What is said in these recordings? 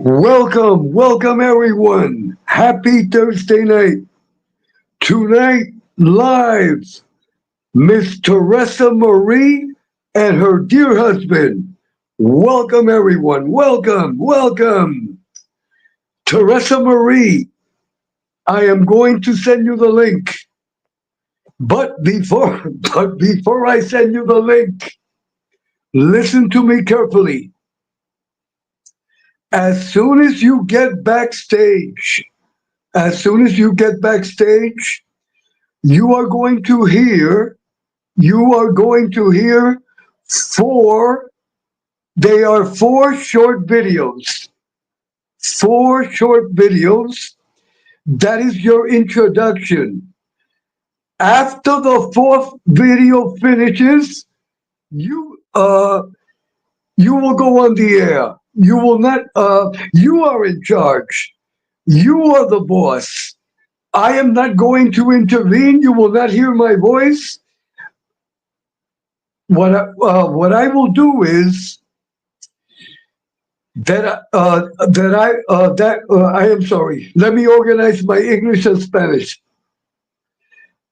Welcome everyone. Happy Thursday night. Tonight, live, Miss Theresa Marie and her dear husband. Welcome everyone. Welcome. Theresa Marie, I am going to send you the link. But before I send you the link, listen to me carefully. As soon as you get backstage, as soon as you get backstage, you are going to hear, you are going to hear four, they are four short videos. Four short videos. That is your introduction. After the fourth video finishes, you you will go on the air. You will not you are in charge. You are the boss. I am not going to intervene. You will not hear my voice. What I will do is I am sorry. Let me organize my English and Spanish.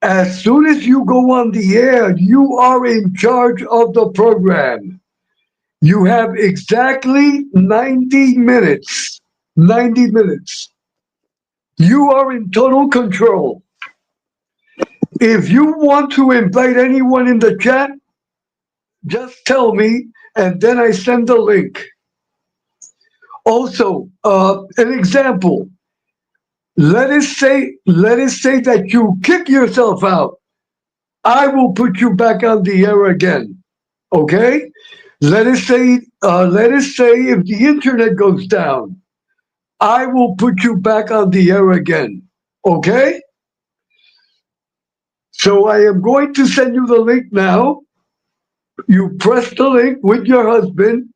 As soon as you go on the air, you are in charge of the program. You have exactly 90 minutes. 90 minutes. You are in total control. If you want to invite anyone in the chat, just tell me, and then I send the link. Also, an example. Let us say that you kick yourself out. I will put you back on the air again. Okay? Let us say if the internet goes down, I will put you back on the air again. Okay? So I am going to send you the link now. You press the link with your husband,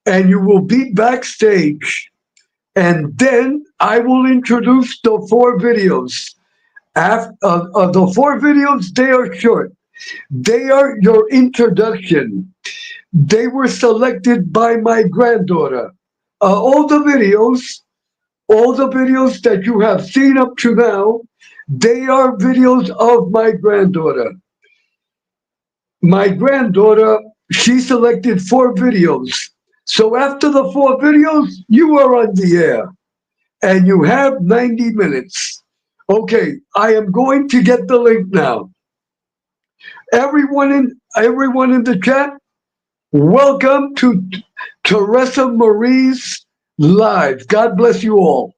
and you will be backstage. And then I will introduce the four videos. The four videos, they are short. They are your introduction. They were selected by my granddaughter. All the videos that you have seen up to now, they are videos of my granddaughter. My granddaughter, she selected four videos. So after the four videos, you are on the air and you have 90 minutes. Okay, I am going to get the link now. Everyone in the chat, welcome to Theresa Marie's live. God bless you all.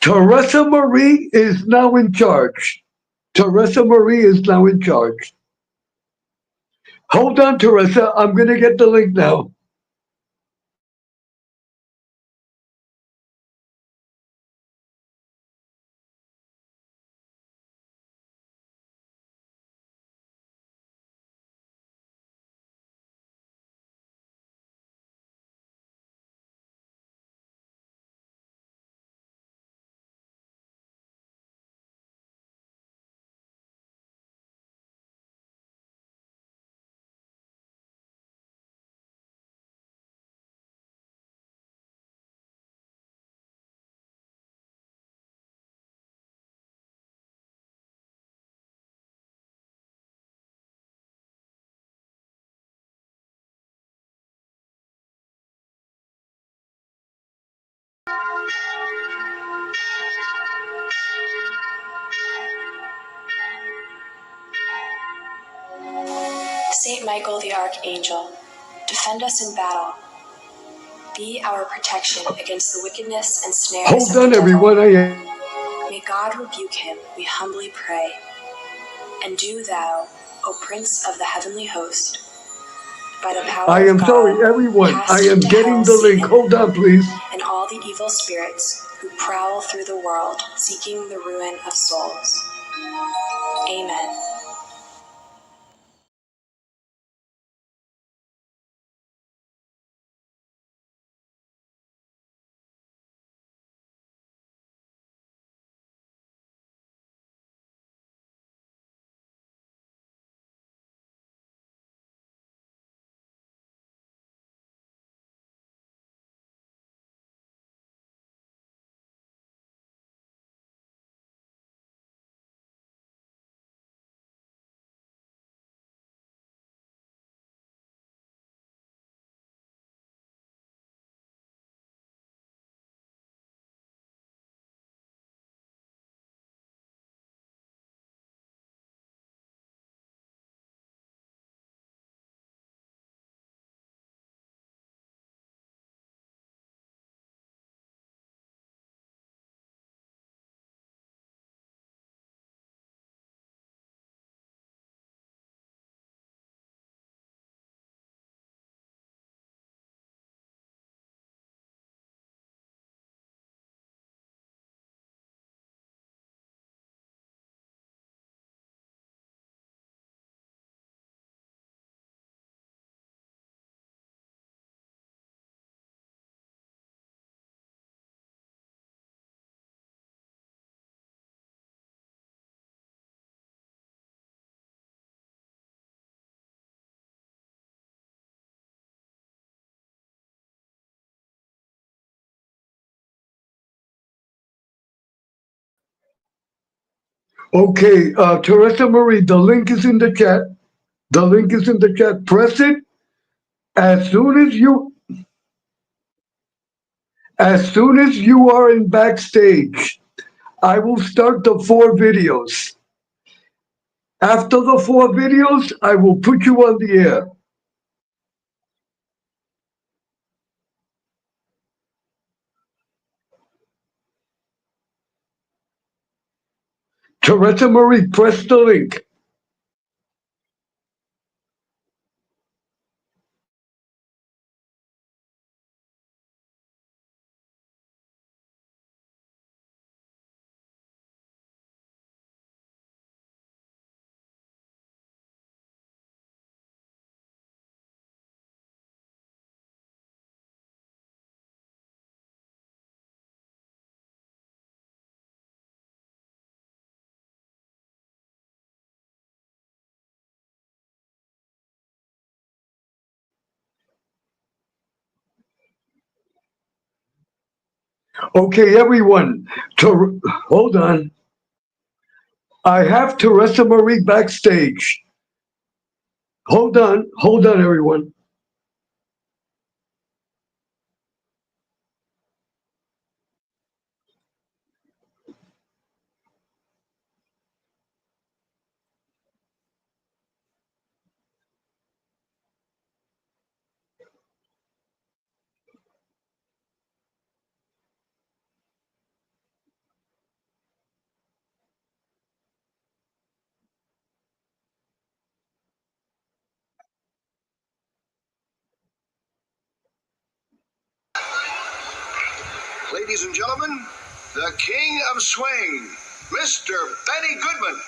Theresa Marie is now in charge. Theresa Marie is now in charge. Hold on, Theresa. I'm going to get the link now. Saint Michael the Archangel, defend us in battle. Be our protection against the wickedness and snares Hold of the on, devil. everyone. May God rebuke him, we humbly pray. And do thou, O Prince of the heavenly host, by the power I of am sorry, God, everyone. I cast am into getting hell the link. Satan Hold on, please. and all the evil spirits who prowl through the world seeking the ruin of souls. Amen. Okay, Teresa Marie, the link is in the chat. The link is in the chat. Press it as soon as you are in backstage. I will start the 4 videos. After the 4 videos, I will put you on the air. Teresa Marie, press the link. Okay, everyone, hold on. I have Teresa Marie backstage. Hold on, everyone. Ladies and gentlemen, the King of Swing, Mr. Benny Goodman.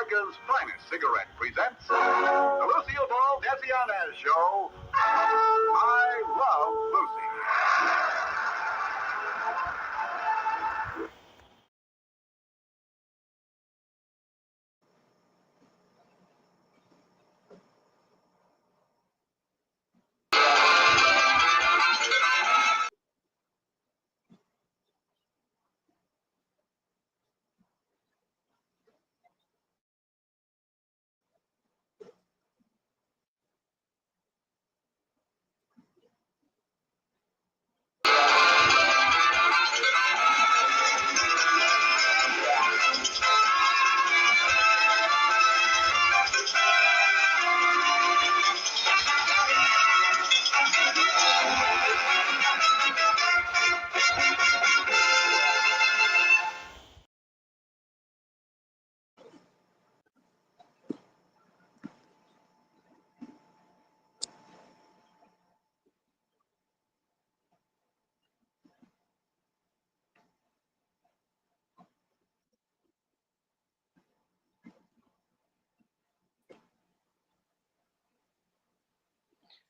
America's finest cigarette presents the Lucille Ball Desi Arnaz Show. I Love Lucy.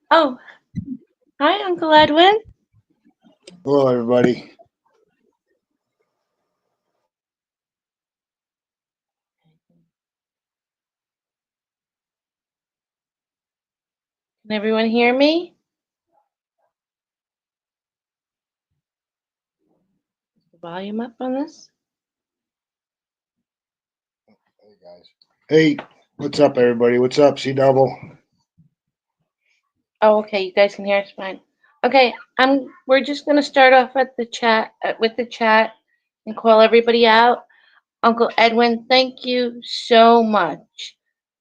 Oh, hi, Uncle Edwin. Hello, everybody. Can everyone hear me? Is the volume up on this? Hey, guys. Hey, what's up, everybody? What's up, C Double? Oh, okay. You guys can hear us fine. Okay, we're just gonna start off at the chat with the chat and call everybody out. Uncle Edwin, thank you so much.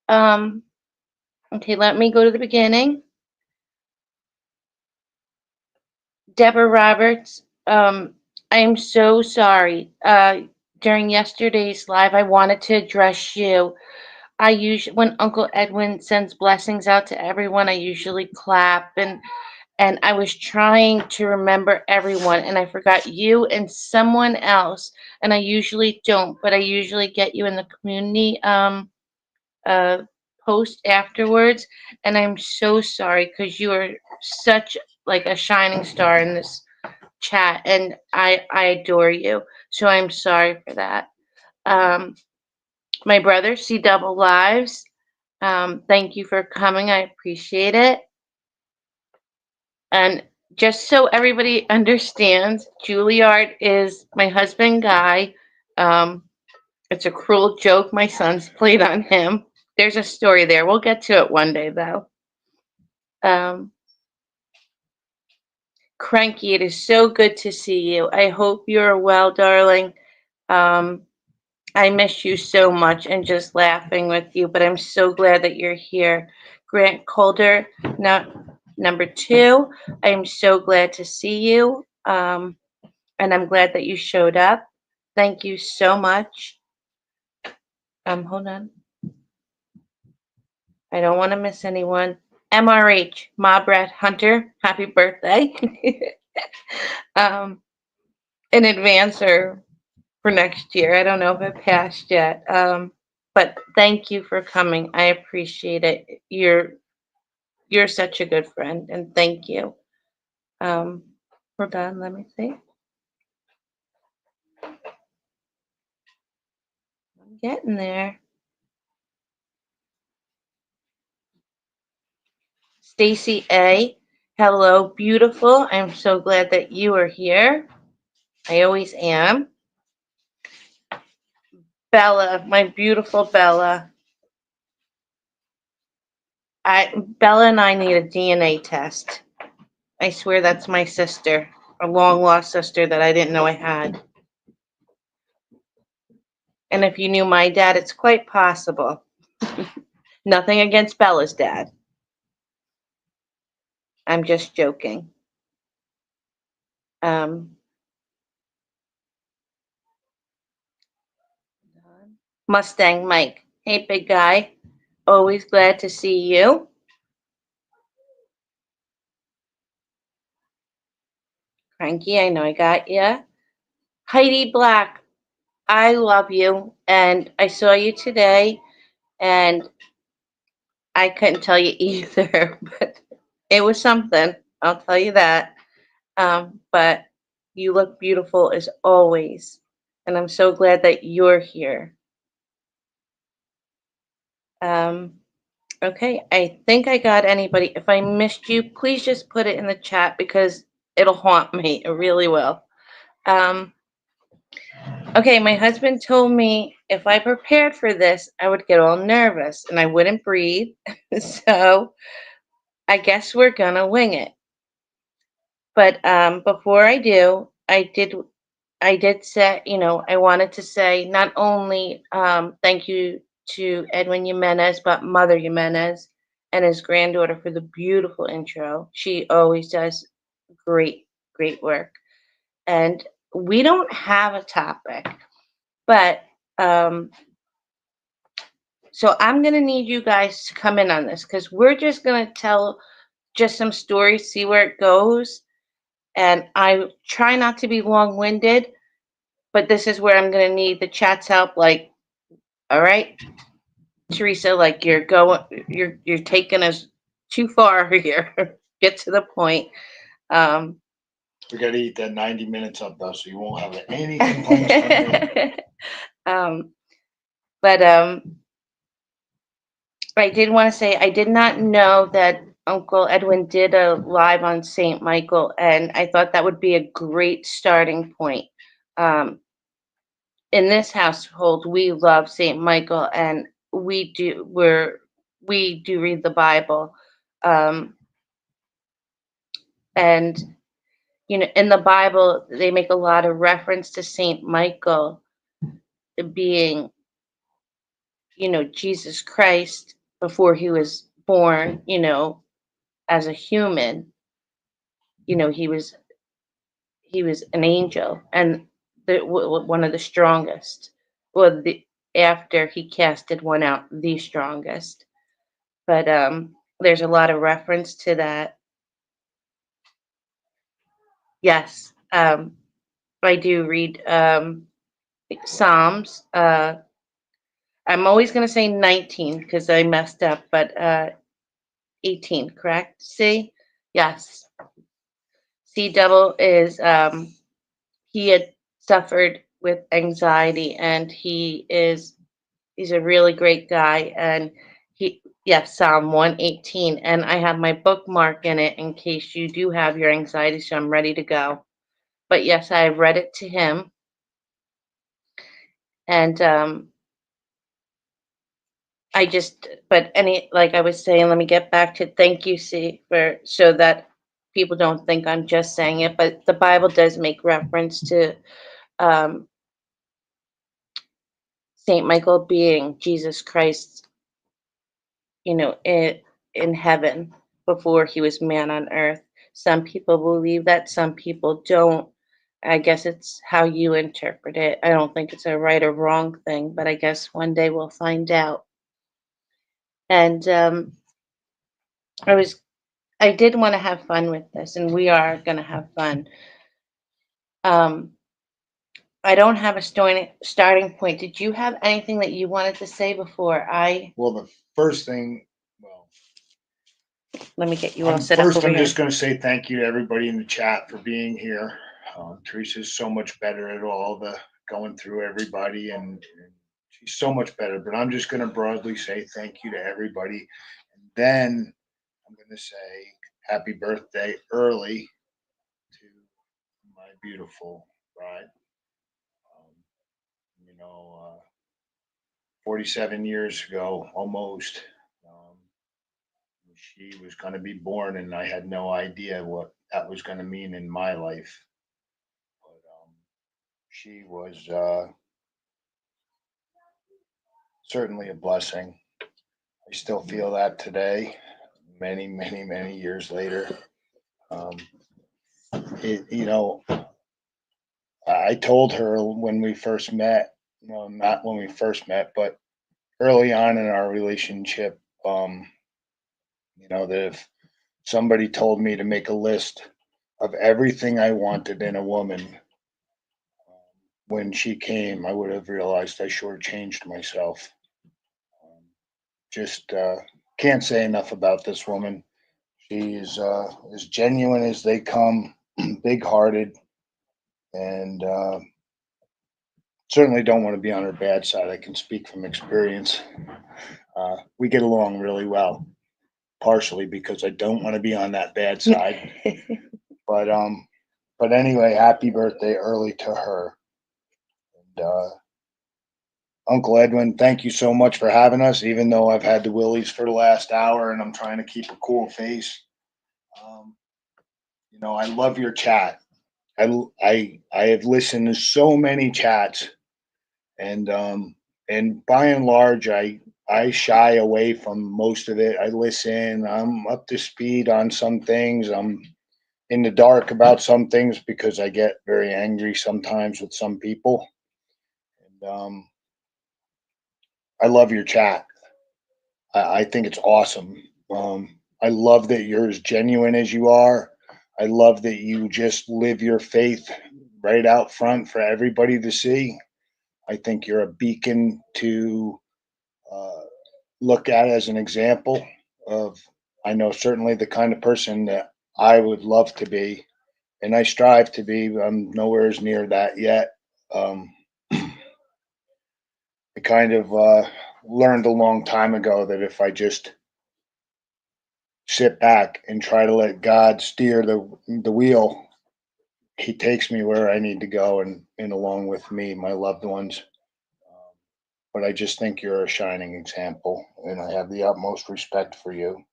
Okay, let me go to the beginning. Deborah Roberts, I am so sorry. During yesterday's live, I wanted to address you. I usually, when Uncle Edwin sends blessings out to everyone, I usually clap, and I was trying to remember everyone, and I forgot you and someone else, and I usually don't, but I usually get you in the community uh post afterwards, and I'm so sorry because you are such like a shining star in this chat, and I adore you, so I'm sorry for that. Um, my brother, C Double Lives. Thank you for coming. I appreciate it. And just so everybody understands, Juilliard is my husband, Guy. Um, it's a cruel joke my son's played on him. There's a story there. We'll get to it one day, though. Cranky, it is so good to see you. I hope you're well, darling. Um, I miss you so much and just laughing with you, but I'm so glad that you're here. Grant Calder, now, number 2, I am so glad to see you, and I'm glad that you showed up. Thank you so much. Hold on. I don't want to miss anyone. MRH, Mob Rat Hunter, happy birthday. In advance or for next year. I don't know if it passed yet. But thank you for coming. I appreciate it. You're such a good friend, and thank you. Hold on, let me see. I'm getting there. Stacy A. Hello, beautiful. I'm so glad that you are here. I always am. Bella, my beautiful Bella. Bella and I need a DNA test. I swear that's my sister, a long lost sister that I didn't know I had. And if you knew my dad, it's quite possible. Nothing against Bella's dad. I'm just joking. Mustang Mike. Hey, big guy. Always glad to see you. Cranky, I know I got ya. Heidi Black. I love you. And I saw you today. and I couldn't tell you either, but it was something. I'll tell you that. But you look beautiful as always, and I'm so glad that you're here. Um, okay, I think I got anybody. If I missed you, please just put it in the chat because it'll haunt me. It really will. Um, okay, my husband told me if I prepared for this, I would get all nervous and I wouldn't breathe. So I guess we're gonna wing it. But before I do, I did say, I wanted to say not only thank you to Edwin Jimenez, but Mother Jimenez and his granddaughter for the beautiful intro. She always does great, great work. And we don't have a topic, but um, so I'm going to need you guys to come in on this because we're just going to tell just some stories, see where it goes. And I try not to be long winded, but this is where I'm going to need the chat's help. Like, all right, Theresa, like you're taking us too far here. Get to the point. Um, We got to eat that 90 minutes up, though, so you won't have any complaints from me. um, but I did want to say I did not know that Uncle Edwin did a live on St. Michael, and I thought that would be a great starting point. Um, in this household, we love St. Michael, and we do read the Bible, um, and in the Bible they make a lot of reference to St. Michael being, Jesus Christ before he was born, as a human. He was an angel and one of the strongest. Well, after he casted one out, the strongest. But there's a lot of reference to that. Yes, I do read Psalms. I'm always going to say 19 because I messed up, but 18, correct? C? Yes. C double is he had suffered with anxiety and he's a really great guy and yes, Psalm 118, and I have my bookmark in it in case you do have your anxiety, so I'm ready to go. But yes, I read it to him, and like I was saying, let me get back to thank you, C, for so that people don't think I'm just saying it, but the Bible does make reference to um, Saint Michael being Jesus Christ, in heaven before he was man on earth. Some people believe that, some people don't. I guess it's how you interpret it. I don't think it's a right or wrong thing, but I guess one day we'll find out. And I did want to have fun with this, and we are going to have fun. Um, I don't have a starting point. Did you have anything that you wanted to say before Well, the first thing, well, let me get you all set up over I'm here? just going to say thank you to everybody in the chat for being here. Teresa's so much better at all the going through everybody, and she's so much better. But I'm just going to broadly say thank you to everybody. And then I'm going to say happy birthday early to my beautiful bride. Um, 47 years ago, almost, um, she was going to be born, and I had no idea what that was going to mean in my life. But she was certainly a blessing. I still feel that today, many, many, many years later. Um, it, you know, I told her when we first met, well, not when we first met, but early on in our relationship, that if somebody told me to make a list of everything I wanted in a woman, when she came, I would have realized I shortchanged myself. just can't say enough about this woman. She is as genuine as they come, big hearted, and certainly don't want to be on her bad side. I can speak from experience. We get along really well, partially because I don't want to be on that bad side. But anyway, happy birthday early to her. And Uncle Edwin, thank you so much for having us, even though I've had the willies for the last hour and I'm trying to keep a cool face. Um, I love your chat. I have listened to so many chats, and by and large, I shy away from most of it. I listen. I'm up to speed on some things. I'm in the dark about some things because I get very angry sometimes with some people. And I love your chat. I think it's awesome. I love that you're as genuine as you are. I love that you just live your faith right out front for everybody to see. I think you're a beacon to uh, look at as an example of, I know certainly the kind of person that I would love to be, and I strive to be. I'm nowhere near that yet. Um, I kind of learned a long time ago that if I just sit back and try to let God steer the wheel, He takes me where I need to go, and along with me, my loved ones. But I just think you're a shining example, and I have the utmost respect for you.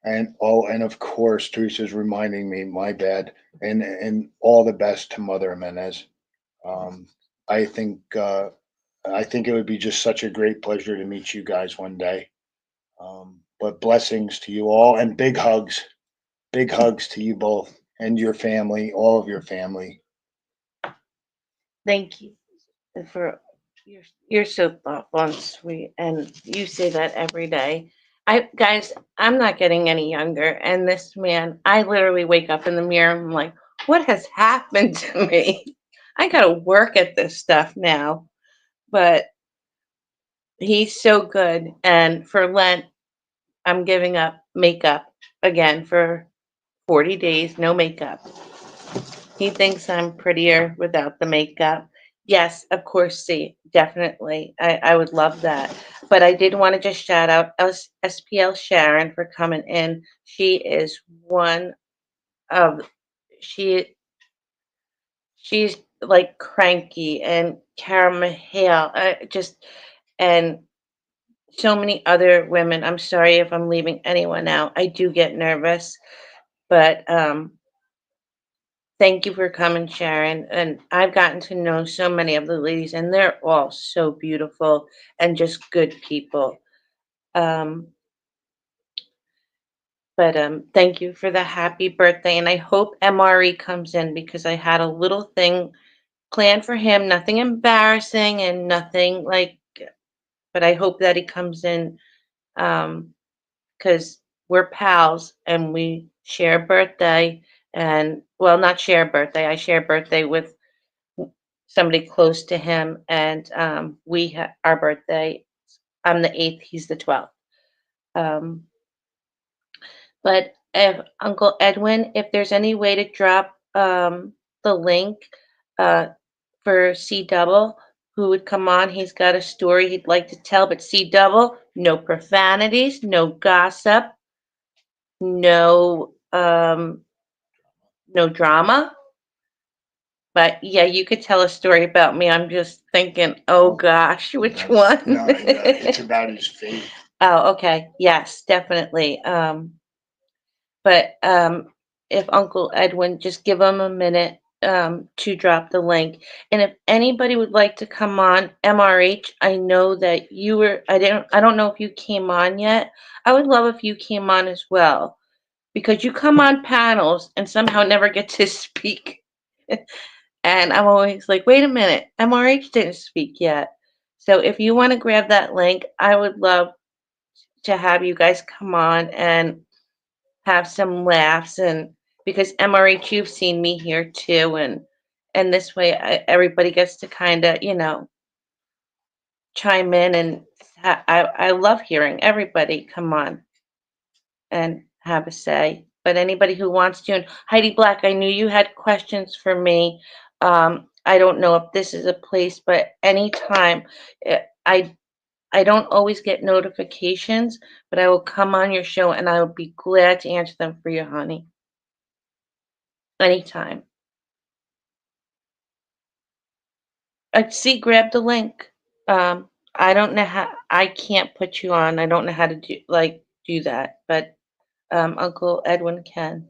And of course, Teresa's reminding me, my bad, and all the best to Mother Jimenez. Um, I think I think it would be just such a great pleasure to meet you guys one day. But blessings to you all, and big hugs to you both and your family, all of your family. Thank you for you're so thoughtful and sweet, and you say that every day. I'm not getting any younger, and this man, I literally wake up in the mirror and I'm like, what has happened to me? I gotta work at this stuff now. But he's so good, and for Lent, I'm giving up makeup again for 40 days, no makeup. He thinks I'm prettier without the makeup. Yes, of course, see, definitely. I would love that. But I did want to just shout out SPL Sharon for coming in. She is one of she she's like cranky, and Cara Mahale, just and so many other women. I'm sorry if I'm leaving anyone out. I do get nervous, but thank you for coming, Sharon. And I've gotten to know so many of the ladies, and they're all so beautiful and just good people. Um, but thank you for the happy birthday. And I hope MRE comes in because I had a little thing planned for him, nothing embarrassing and nothing like, but I hope that he comes in because we're pals and we share birthday. And well, not share birthday, I share birthday with somebody close to him, and our birthday. I'm the 8th, he's the 12th. Um, but if Uncle Edwin, if there's any way to drop the link uh, for C Double, who would come on, he's got a story he'd like to tell. But C Double, no profanities, no gossip, no no drama. But yeah, you could tell a story about me. I'm just thinking, oh gosh, which one? No, it's about his faith. Oh, okay. Yes, definitely. But if Uncle Edwin, just give him a minute to drop the link. And if anybody would like to come on, MRH, I know that you were. I don't know if you came on yet. I would love if you came on as well because you come on panels and somehow never get to speak. And I'm always like, wait a minute, MRH didn't speak yet. So if you want to grab that link, I would love to have you guys come on and have some laughs. And because MRH, you've seen me here too, and this way everybody gets to kind of chime in, and I love hearing everybody come on and have a say. But anybody who wants to, and Heidi Black, I knew you had questions for me. I don't know if this is a place, but anytime, I don't always get notifications, but I will come on your show and I will be glad to answer them for you, honey. Anytime. See, grab the link. I don't know how. I can't put you on. I don't know how to do that, but Uncle Edwin can.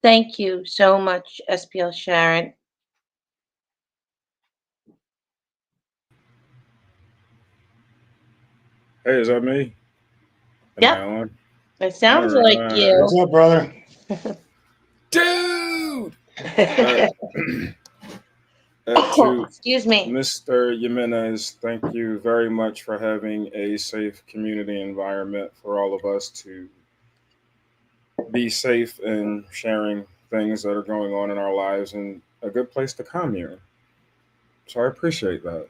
Thank you so much, SPL Sharon. Hey, is that me? Am I Yep, on? it All sounds like right. What's you. up, brother? Dude! Uh, to Excuse me. Mr. Jimenez, thank you very much for having a safe community environment for all of us to be safe and sharing things that are going on in our lives and a good place to come here. So I appreciate that.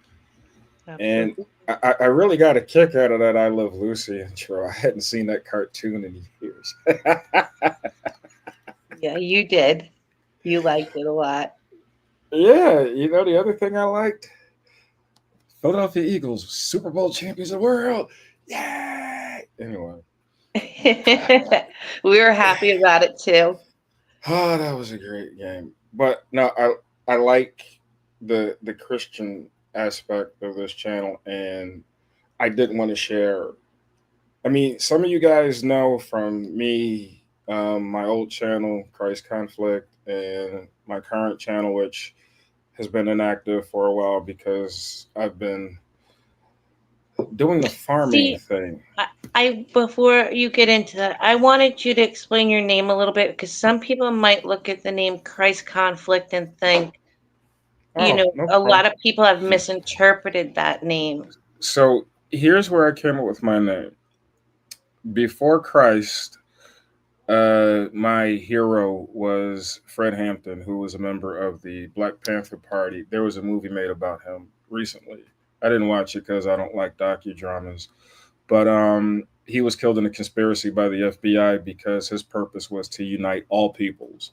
And Absolutely. I really got a kick out of that I Love Lucy intro. I hadn't seen that cartoon in years. Yeah, you did. You liked it a lot. Yeah, the other thing I liked, Philadelphia Eagles, Super Bowl champions of the world. Yeah. Anyway, We were happy about it too. oh, that was a great game. But no, I like the Christian aspect of this channel, and I did want to share. I mean, some of you guys know from me, my old channel, Christ Conflict, and my current channel, which has been inactive for a while because I've been doing the farming See, thing. I before you get into that, I wanted you to explain your name a little bit because some people might look at the name Christ Conflict and think, Oh, no a problem. lot of people have misinterpreted that name. So here's where I came up with my name. Before Christ, my hero was Fred Hampton, who was a member of the Black Panther Party. There was a movie made about him recently. I didn't watch it because I don't like docudramas. But he was killed in a conspiracy by the FBI because his purpose was to unite all peoples.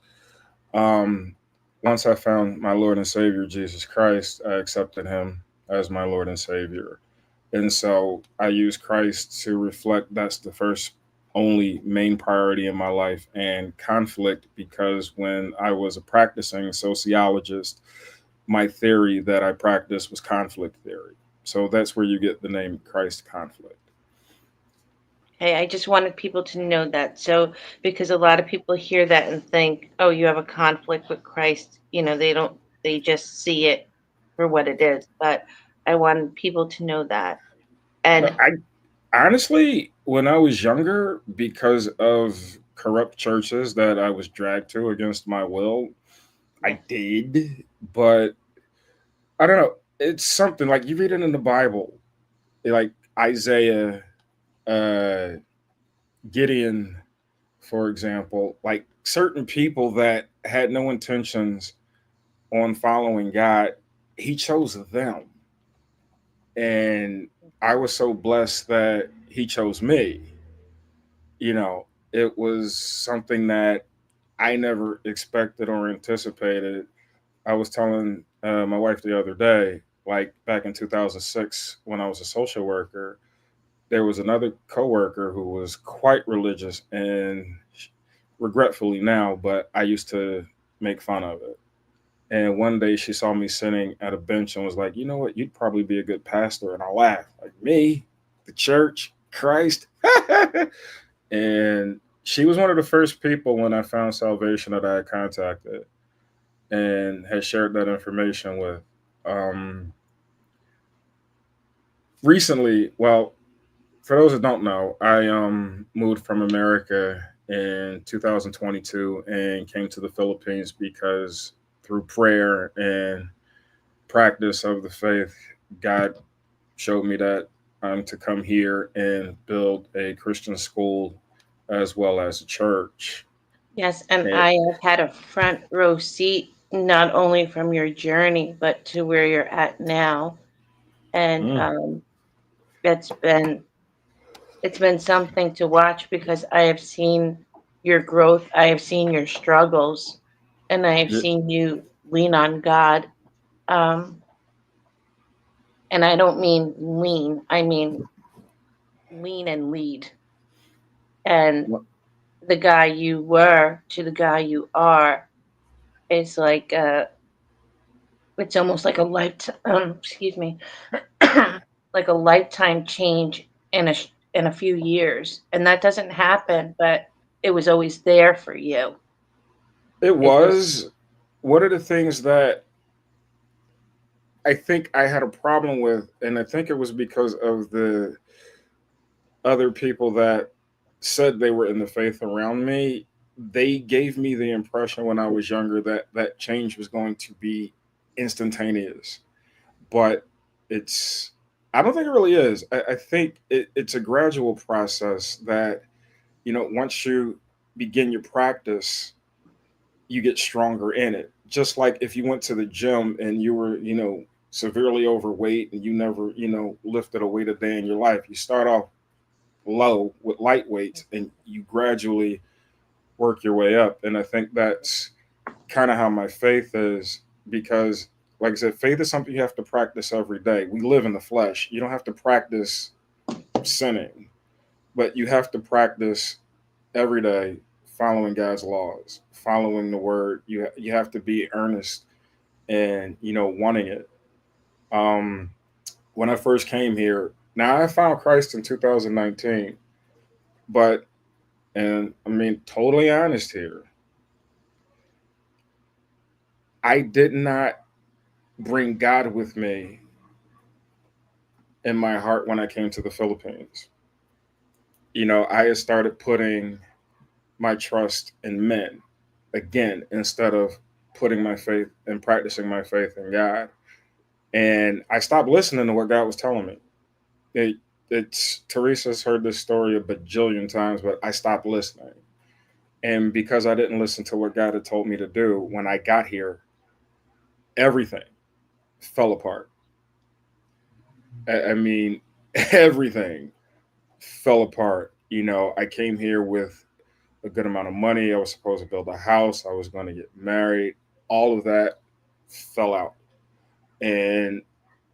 Um, Once I found my Lord and Savior, Jesus Christ, I accepted him as my Lord and Savior. And so I use Christ to reflect that's the first, only main priority in my life, and conflict because when I was a practicing sociologist, my theory that I practiced was conflict theory. So that's where you get the name Christ Conflict. Hey, I just wanted people to know that. So, because a lot of people hear that and think, oh, you have a conflict with Christ. They just see it for what it is. But I wanted people to know that. No, And I honestly, when I was younger, because of corrupt churches that I was dragged to against my will, I yes, did. But I don't know. It's something like you read it in the Bible, like Isaiah, uh, Gideon, for example, like certain people that had no intentions on following God, he chose them. And I was so blessed that he chose me. It was something that I never expected or anticipated. I was telling my wife the other day, like back in 2006, when I was a social worker, there was another coworker who was quite religious, and regretfully now, but I used to make fun of it. And one day she saw me sitting at a bench and was like, "You know what? You'd probably be a good pastor." And I laughed, like, "Me? The church? Christ?" And she was one of the first people when I found salvation that I had contacted and had shared that information with. Um, Recently, well, for those that don't know, I moved from America in 2022 and came to the Philippines because through prayer and practice of the faith, God showed me that I'm to come here and build a Christian school as well as a church. yes, and And I have had a front row seat not only from your journey, but to where you're at now. And mm, it's been it's been something to watch because I have seen your growth, I have seen your struggles, and I have Yeah, seen you lean on God. Um, and I don't mean lean, I mean lean and lead. And the guy you were to the guy you are is like it's almost like a lifetime. Excuse me, like a lifetime change in a few years, and that doesn't happen. But it was always there for you. it It just was one of the things that I think I had a problem with, and I think it was because of the other people that said they were in the faith around me. They gave me the impression when I was younger that that change was going to be instantaneous, but it's I don't think it really is. I think it's a gradual process that once you begin your practice, you get stronger in it. Just like if you went to the gym and you were, severely overweight and you never, lifted a weight a day in your life, you start off low with light weights and you gradually work your way up. And I think that's kind of how my faith is because, like I said, faith is something you have to practice every day. We live in the flesh. You don't have to practice sinning, but you have to practice every day following God's laws, following the word. You have to be earnest and wanting it. Um, when I first came here, now I found Christ in 2019, but and I mean totally honest here, I did not bring God with me in my heart when I came to the Philippines. I had started putting my trust in men again instead of putting my faith and practicing my faith in God. And I stopped listening to what God was telling me. It, it's Teresa's heard this story a bajillion times, but I stopped listening. And because I didn't listen to what God had told me to do, when I got here, everything fell apart. I mean, everything fell apart. I came here with a good amount of money. I was supposed to build a house. I was going to get married. All of that fell out. And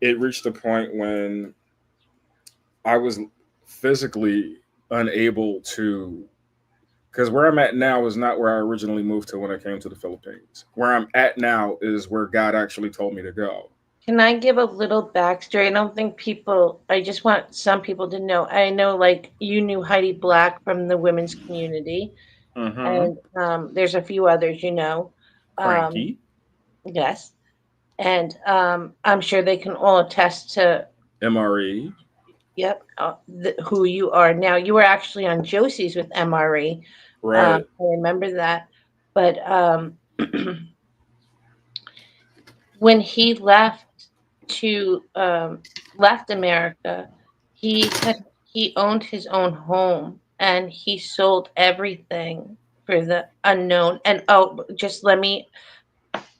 it reached a point when I was physically unable to, because where I'm at now is not where I originally moved to when I came to the Philippines. Where I'm at now is where God actually told me to go. can I give a little backstory? I don't think people. I just want some people to know. I know, like you knew Heidi Black from the women's community, Mm-hmm. and there's a few others, Um, Cranky. yes, and I'm sure they can all attest to. MRE. Yep, who you are now. You were actually on Josie's with MRE. Right. I remember that. But when he to left America, he owned his own home and he sold everything for the unknown. And oh, just let me,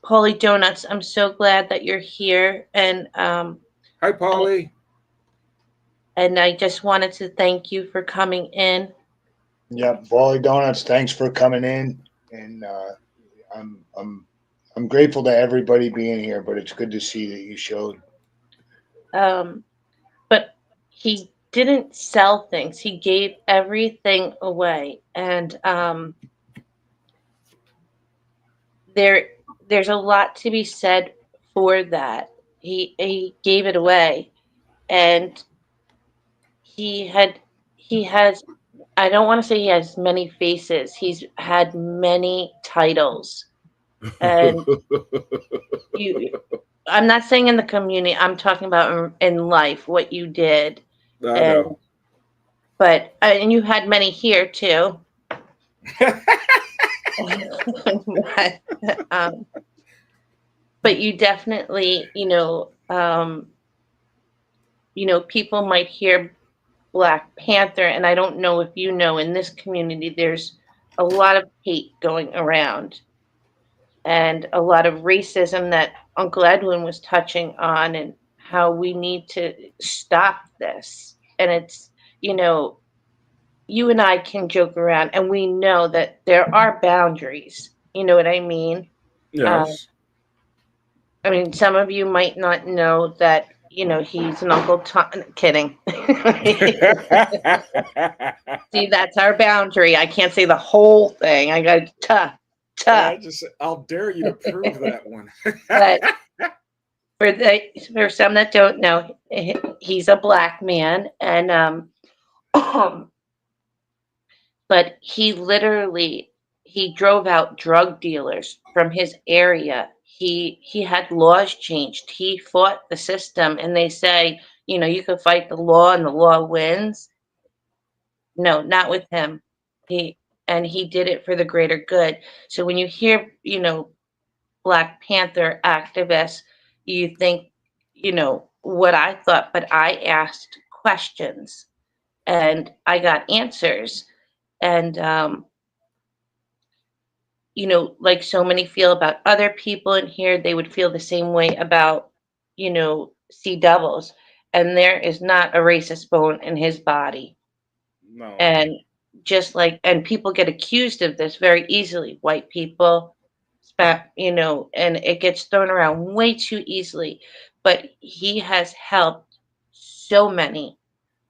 Holy Donuts. I'm so glad that you're here, Hi, and Polly. I just wanted to thank you for coming in. Yep, Wally Donuts. Thanks for coming in, and I'm I'm I'm grateful to everybody being here. But it's good to see that you showed. Um, but he didn't sell things. He gave everything away, and there there's a lot to be said for that. He gave it away, and he has. I don't want to say he has many faces. He's had many titles, and you. I'm not saying in the community. I'm talking about in life what you did, I and know. and you had many here too. but, um, but you definitely, people might hear Black Panther, and I don't know if you know, in this community, there's a lot of hate going around and a lot of racism that Uncle Edwin was touching on, and how we need to stop this. and it's, you know, you and I can joke around, and we know that there are boundaries. You know what I mean? Um, Yes. I mean, some of you might not know that, you know, he's an Uncle Tom. Kidding. See, that's our boundary. I can't say the whole thing. I got tuh. I'll dare you to prove that one. But for some that don't know, he's a black man, and but he literally he drove out drug dealers from his area. He had laws changed. He fought the system, and they say, you know, you can fight the law and the law wins. No, not with him. He and he did it for the greater good. So when you hear, you know, Black Panther activists, you think, you know, what I thought, but I asked questions and I got answers. And you know, like so many feel about other people in here, they would feel the same way about, you know, Sea Devils. And there is not a racist bone in his body. No. And just like, and people get accused of this very easily, white people, you know, and it gets thrown around way too easily. But he has helped so many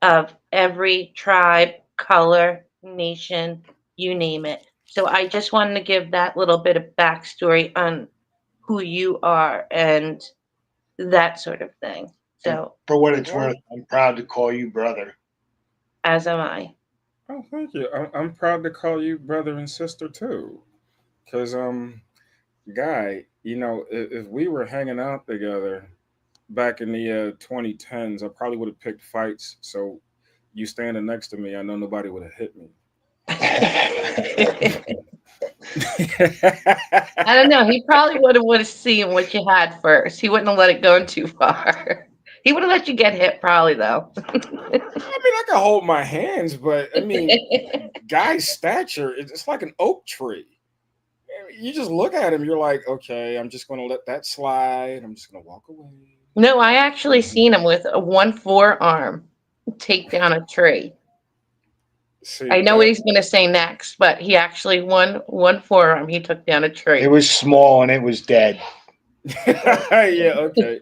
of every tribe, color, nation, you name it. So I just wanted to give that little bit of backstory on who you are and that sort of thing. And So for what it's Well, worth, I'm proud to call you brother. as am I. oh, thank you. I'm proud to call you brother and sister too. Cause guy, you know, if we were hanging out together back in the 2010s, I probably would have picked fights. So you standing next to me, I know nobody would have hit me. I don't know. He probably would have seen what you had first. He wouldn't have let it go too far. He would have let you get hit, probably though. I mean, I can hold my hands, but I mean, guy's stature, it's like an oak tree. You just look at him, you're like, okay, I'm just going to let that slide. I'm just going to walk away. No, I actually seen him with a 1 forearm take down a tree. See I know what that? he's going to say next, but he actually one forearm he took down a It tree. was small and it was dead. Yeah, okay.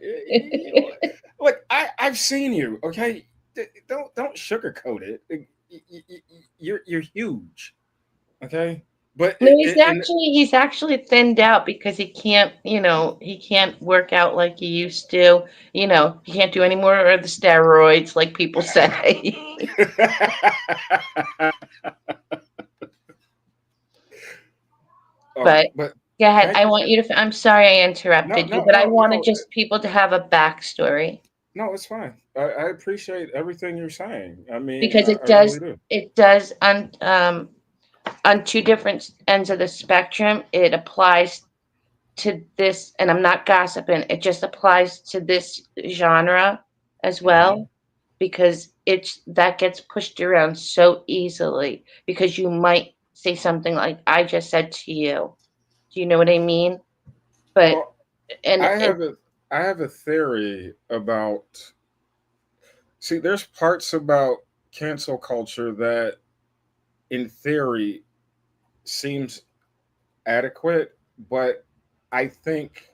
Look, I've seen you. Okay, don't sugarcoat it. You're huge. Okay, but No, he's actually thinned out because he can't, you know, he can't work out like he used to. You know, he can't do any more of the steroids like people say. But but go ahead. thank I you want for you to. I'm sorry I no interrupted you, no but I no wanted no just people to have a backstory no. It's fine. I appreciate everything you're saying. I mean, because I really do. it does on two different ends of the spectrum. It applies to this, and I'm not gossiping. It just applies to this genre as Hmm. well because it's that gets pushed around so easily because you might say something like I just said to you. Do you know what I mean? But Well, and I it have a I have a theory about. See, there's parts about cancel culture that, in theory, seems adequate, but I think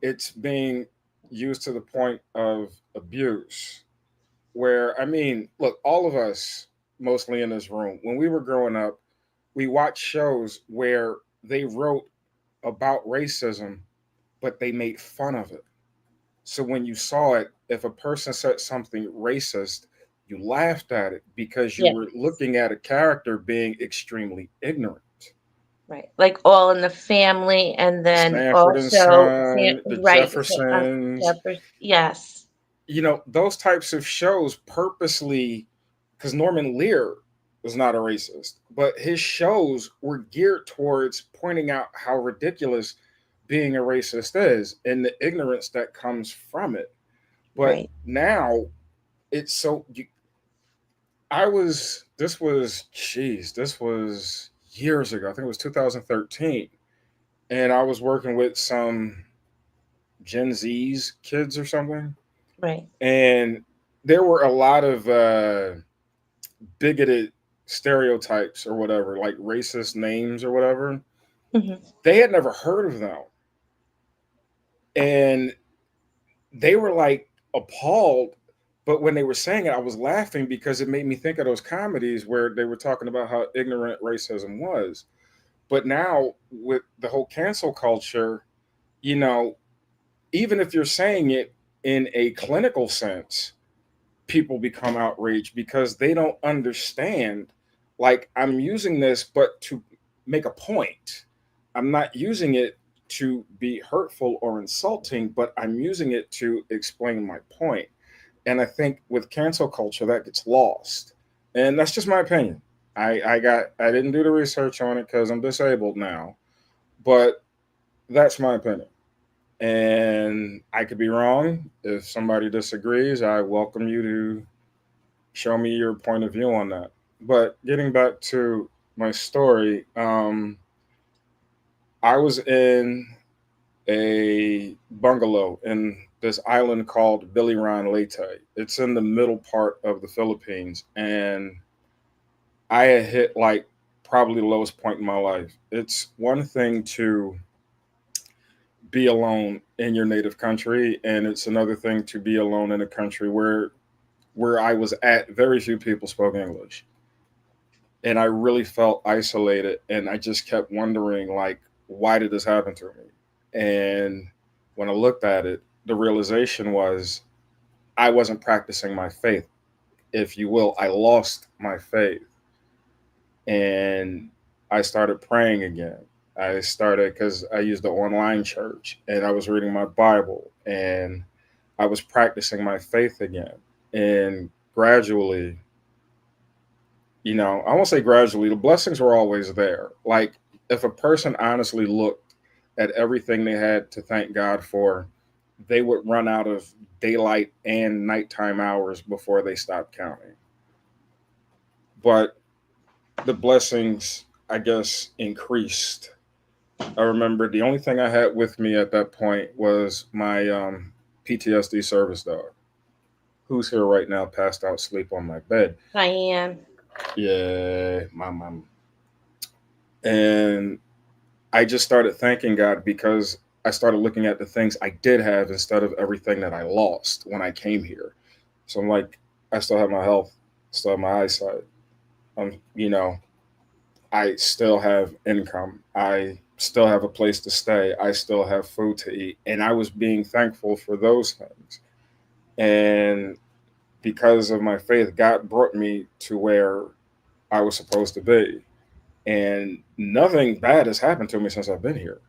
it's being used to the point of abuse. Where, I mean, look, all of us, mostly in this room, when we were growing up, we watched shows where they wrote about racism, but they made fun of it. So when you saw it, if a person said something racist, you laughed at it because you yeah, were looking at a character being extremely ignorant. right. Like All in the Family, and then Stanford and also Son, the right. Jeffersons, Yes, you know, those types of shows purposely, because Norman Lear was not a racist, but his shows were geared towards pointing out how ridiculous being a racist is and the ignorance that comes from it. But right, now it's so this was years ago. I think it was 2013. And I was working with some Gen Z's kids or something. right. And there were a lot of bigoted stereotypes or whatever, like racist names or whatever. Mhm. They had never heard of them, and they were like appalled. But when they were saying it, I was laughing because it made me think of those comedies where they were talking about how ignorant racism was. But now with the whole cancel culture, you know, even if you're saying it in a clinical sense, people become outraged because they don't understand. Like, I'm using this, but to make a point. I'm not using it to be hurtful or insulting, but I'm using it to explain my point. And I think with cancel culture, that gets lost. And that's just my opinion. I didn't do the research on it because I'm disabled now, but that's my opinion. And I could be wrong. If somebody disagrees, I welcome you to show me your point of view on that. But getting back to my story, I was in a bungalow in this island called Biliran Leyte. It's in the middle part of the Philippines, and I had hit like probably the lowest point in my life. It's one thing to be alone in your native country, and it's another thing to be alone in a country where I was at, very few people spoke English, and I really felt isolated, and I just kept wondering like, why did this happen to me? And when I looked at it, the realization was I wasn't practicing my faith, if you will. I lost my faith, and I started praying again. I started because I used the online church, and I was reading my Bible, and I was practicing my faith again. And gradually, I won't say gradually, the blessings were always there. Like, if a person honestly looked at everything they had to thank God for, they would run out of daylight and nighttime hours before they stopped counting. But the blessings, I guess, increased. I remember the only thing I had with me at that point was my PTSD service dog, who's here right now, passed out asleep on my bed. Diane. Yeah, my mom. And I just started thanking God because I started looking at the things I did have instead of everything that I lost when I came here. So I'm like, I still have my health, still have my eyesight. Um, you know, I still have income. I still have a place to stay. I still have food to eat. And I was being thankful for those things. And because of my faith, God brought me to where I was supposed to be. And nothing bad has happened to me since I've been here.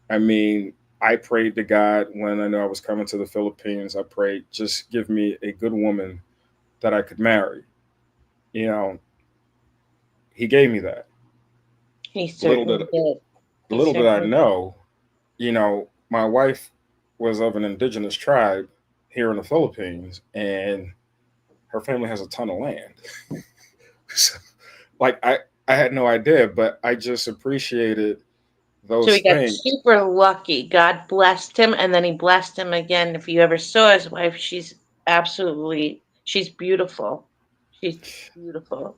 I mean, I prayed to God when I knew I was coming to the Philippines. I prayed, just give me a good woman that I could marry. You know, He gave me that. He Little did certainly did. He little did I certainly did. know, my wife was of an indigenous tribe here in the Philippines, and her family has a ton of land. So, like, I had no idea, but I just appreciated So those he got things. super lucky. God blessed him, and then he blessed him again. If you ever saw his wife, she's beautiful. She's beautiful.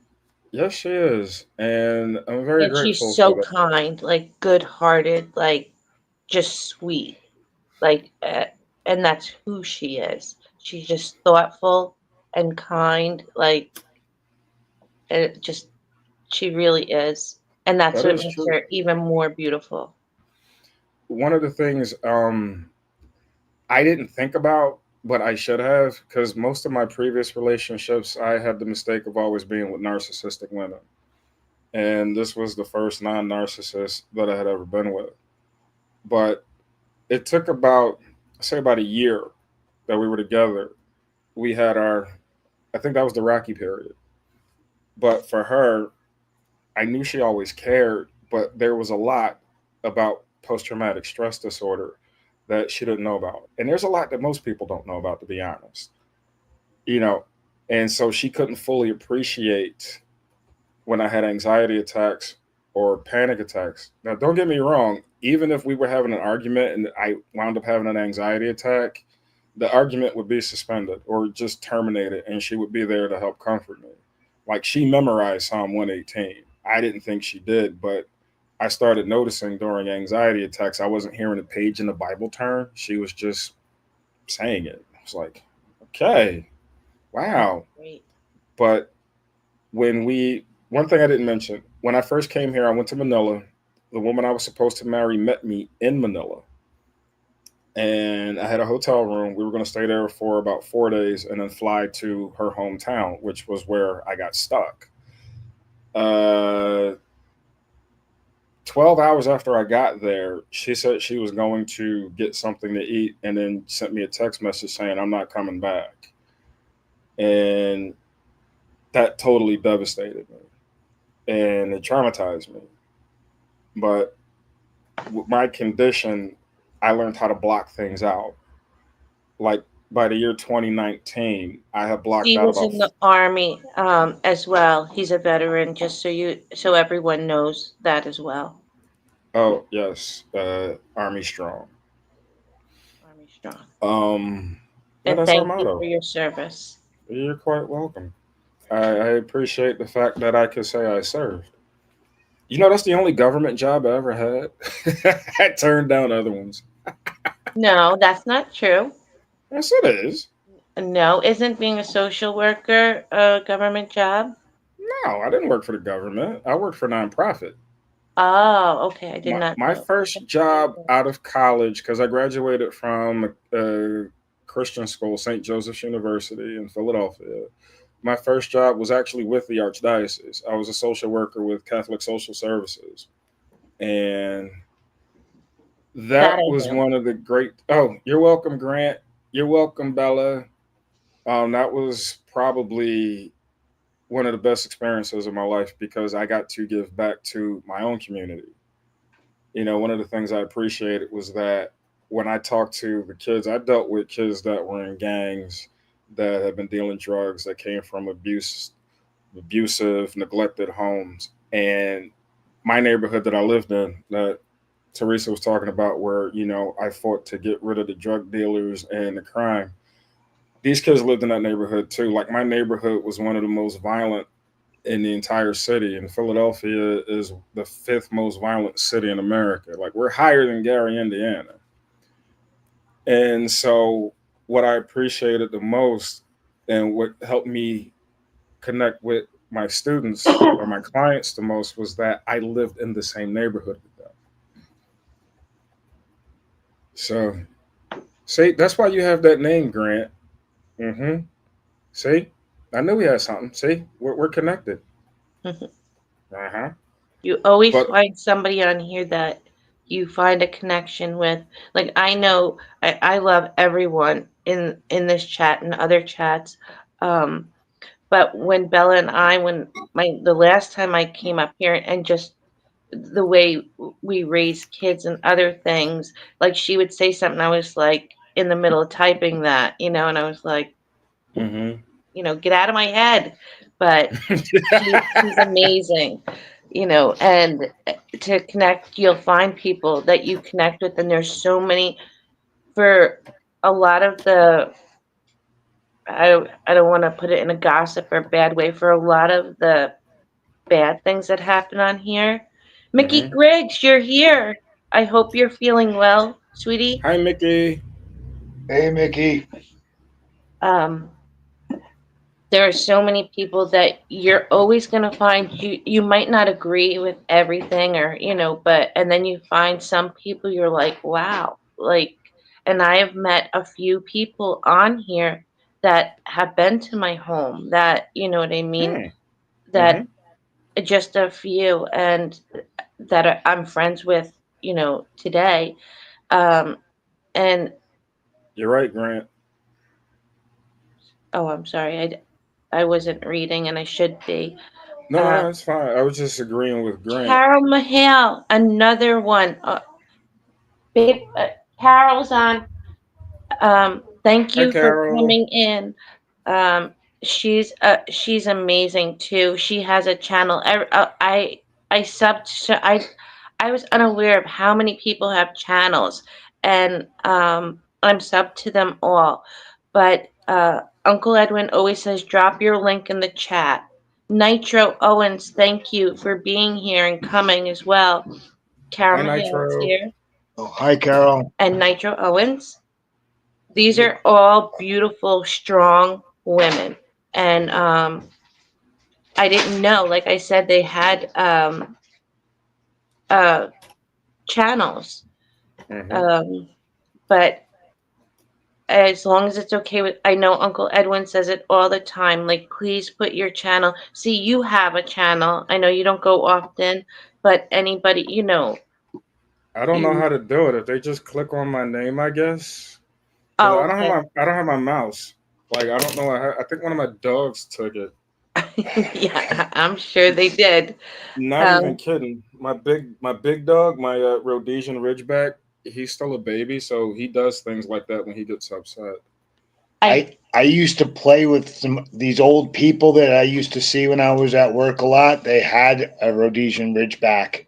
Yes, she is, and I'm very And she's grateful for so that. kind, like good hearted, like just sweet. Like, and that's who she is. She's just thoughtful and kind. Like, just, she really is. And that's That what is makes true. her even more beautiful. One of the things I didn't think about, but I should have, because most of my previous relationships, I had the mistake of always being with narcissistic women. And this was the first non narcissist that I had ever been with. But it took say, about a year that we were together. We had I think that was the rocky period. But for her, I knew she always cared, but there was a lot about post traumatic stress disorder that she didn't know about. And there's a lot that most people don't know about, to be honest. you know, and so she couldn't fully appreciate when I had anxiety attacks or panic attacks. Now, don't get me wrong, even if we were having an argument and I wound up having an anxiety attack, the argument would be suspended or just terminated, and she would be there to help comfort me. Like she memorized Psalm 118. I didn't think she did, but I started noticing during anxiety attacks, I wasn't hearing a page in the Bible turn. She was just saying it. I was like, okay, wow. Great. But one thing I didn't mention, when I first came here, I went to Manila. The woman I was supposed to marry met me in Manila, and I had a hotel room. We were going to stay there for about 4 days and then fly to her hometown, which was where I got stuck. Uh, 12 hours after I got there, she said she was going to get something to eat and then sent me a text message saying, I'm not coming back. And that totally devastated me and it traumatized me. But with my condition, I learned how to block things out. Like by the year 2019, I have blocked He out was about, in the army as well. He's a veteran, just so everyone knows that as well. oh, yes, Army Strong. Army strong. Yeah, And that's our thank you for motto. your service. You're quite welcome. I appreciate the fact that I could say I served. You know, that's the only government job I ever had. I turned down other ones. No, that's not true. Yes, it is. No, isn't being a social worker a government job? No, I didn't work for the government. I worked for a nonprofit. Oh, okay. I did My not my know. first job out of college, because I graduated from a Christian school, St. Joseph's University in Philadelphia. My first job was actually with the Archdiocese. I was a social worker with Catholic Social Services. And That that I was knew. one of the great. Oh, you're welcome, Grant. You're welcome, Bella. That was probably one of the best experiences of my life because I got to give back to my own community. You know, one of the things I appreciated was that when I talked to the kids, I dealt with kids that were in gangs that had been dealing drugs that came from abusive, neglected homes. And my neighborhood that I lived in, that Theresa was talking about, where, you know, I fought to get rid of the drug dealers and the crime. These kids lived in that neighborhood too. Like my neighborhood was one of the most violent in the entire city, and Philadelphia is the fifth most violent city in America. Like we're higher than Gary, Indiana. And so, what I appreciated the most, and what helped me connect with my students or my clients the most, was that I lived in the same neighborhood with them. So, see, that's why you have that name, Grant. Mm-hmm. See, I knew we had something. See, we're connected. Uh huh. You always But find somebody on here that you find a connection with. Like I know I love everyone in this chat and other chats. Um, but when Bella and I, when the last time I came up here and just the way we raise kids and other things, like she would say something, I was like in the middle of typing that, and I was like, mm-hmm. get out of my head. But she's amazing, and to connect, you'll find people that you connect with, and there's so many for a lot of the. I don't want to put it in a gossip or bad way. For a lot of the bad things that happen on here, Mickey Mm-hmm. Griggs, you're here. I hope you're feeling well, sweetie. Hi, Mickey. Hey, Mickey. Um, there are so many people that you're always going to find. You might not agree with everything, or but and then you find some people you're like, wow, like. And I have met a few people on here that have been to my home, that what I mean, Hmm. Mm-hmm. that just a few, and that I'm friends with today. um and You're right, Grant. oh, I'm sorry, I wasn't reading, and I should be. No, no, um no, it's fine. I was just agreeing with Grant. Carol Mahale, another one. Babe, Carol's on. Thank Hi, you for Carol. coming in. Um, she's amazing too. She has a channel. I subbed. I was unaware of how many people have channels, and I'm sub to them all. But Uncle Edwin always says, drop your link in the chat. Nitro Owens, thank you for being here and coming as well. Hi, Carol Mahale is Nitro. here. Oh, hi, Carol. And Nitro Owens. These are all beautiful, strong women. And I didn't know, like I said, they had uh, channels. Hmm. Um, but as long as it's okay with, I know Uncle Edwin says it all the time, like, please put your channel. See, you have a channel. I know you don't go often, but anybody, I don't know you, how to do it. If they just click on my name, I guess. Because oh, okay. I don't have my mouse. Like I don't know. I think one of my dogs took it. Yeah, I'm sure they did. Not even Um, kidding. My big dog, my Rhodesian Ridgeback. He's still a baby, so he does things like that when he gets upset. I, I used to play with these old people that I used to see when I was at work a lot. They had a Rhodesian Ridgeback,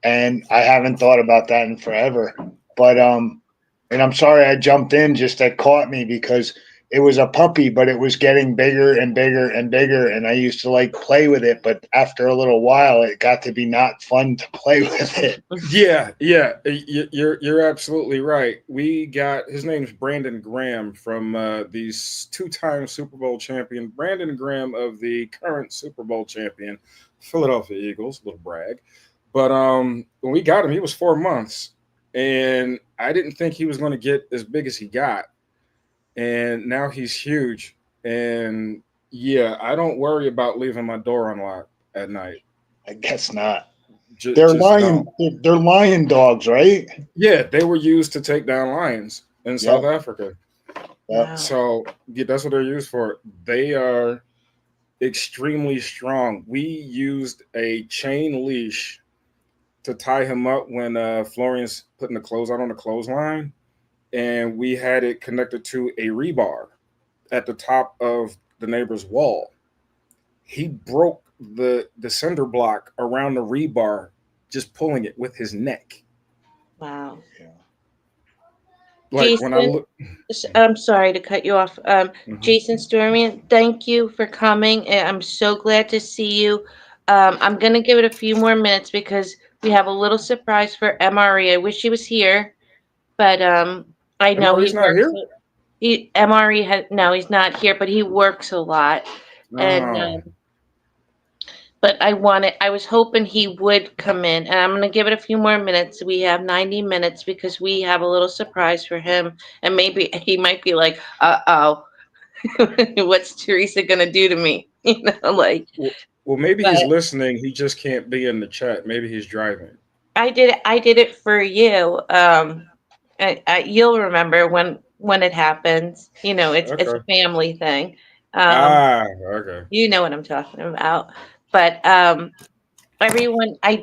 and I haven't thought about that in forever. But and I'm sorry I jumped in. Just that caught me because it was a puppy, but it was getting bigger and bigger and bigger, and I used to like play with it. But after a little while, it got to be not fun to play with it. Yeah, yeah, you're absolutely right. We got his name's Brandon Graham from these two-time Super Bowl champion Brandon Graham of the current Super Bowl champion Philadelphia Eagles. Little brag, but when we got him, he was 4 months, and I didn't think he was going to get as big as he got, and now he's huge. And yeah, I don't worry about leaving my door unlocked at night. I guess not. Just don't. They're lion dogs, right? Yeah, they were used to take down lions in South Yep. Africa. Yep. wow. So yeah, that's what they're used for. They are extremely strong. We used a chain leash to tie him up when Florian's putting the clothes out on the clothesline, and we had it connected to a rebar at the top of the neighbor's wall. He broke the cinder block around the rebar, just pulling it with his neck. Wow. Yeah. Like when I Jason, look. I'm sorry to cut you off. Mhm. Jason Stormian, thank you for coming. I'm so glad to see you. I'm going to give it a few more minutes because we have a little surprise for MRE. I wish he was here, but I know MRE's he not works. here. MRE has no, he's not here, but he works a lot, and Oh. but I was hoping he would come in, and I'm going to give it a few more minutes. We have 90 minutes because we have a little surprise for him, and maybe he might be like, "Uh-oh, what's Teresa going to do to me?" Like, Well, maybe but he's listening. He just can't be in the chat. Maybe he's driving. I did it for you. You'll remember when it happens. It's a Okay. family thing. Um, Ah, okay. you know what I'm talking about. But everyone, I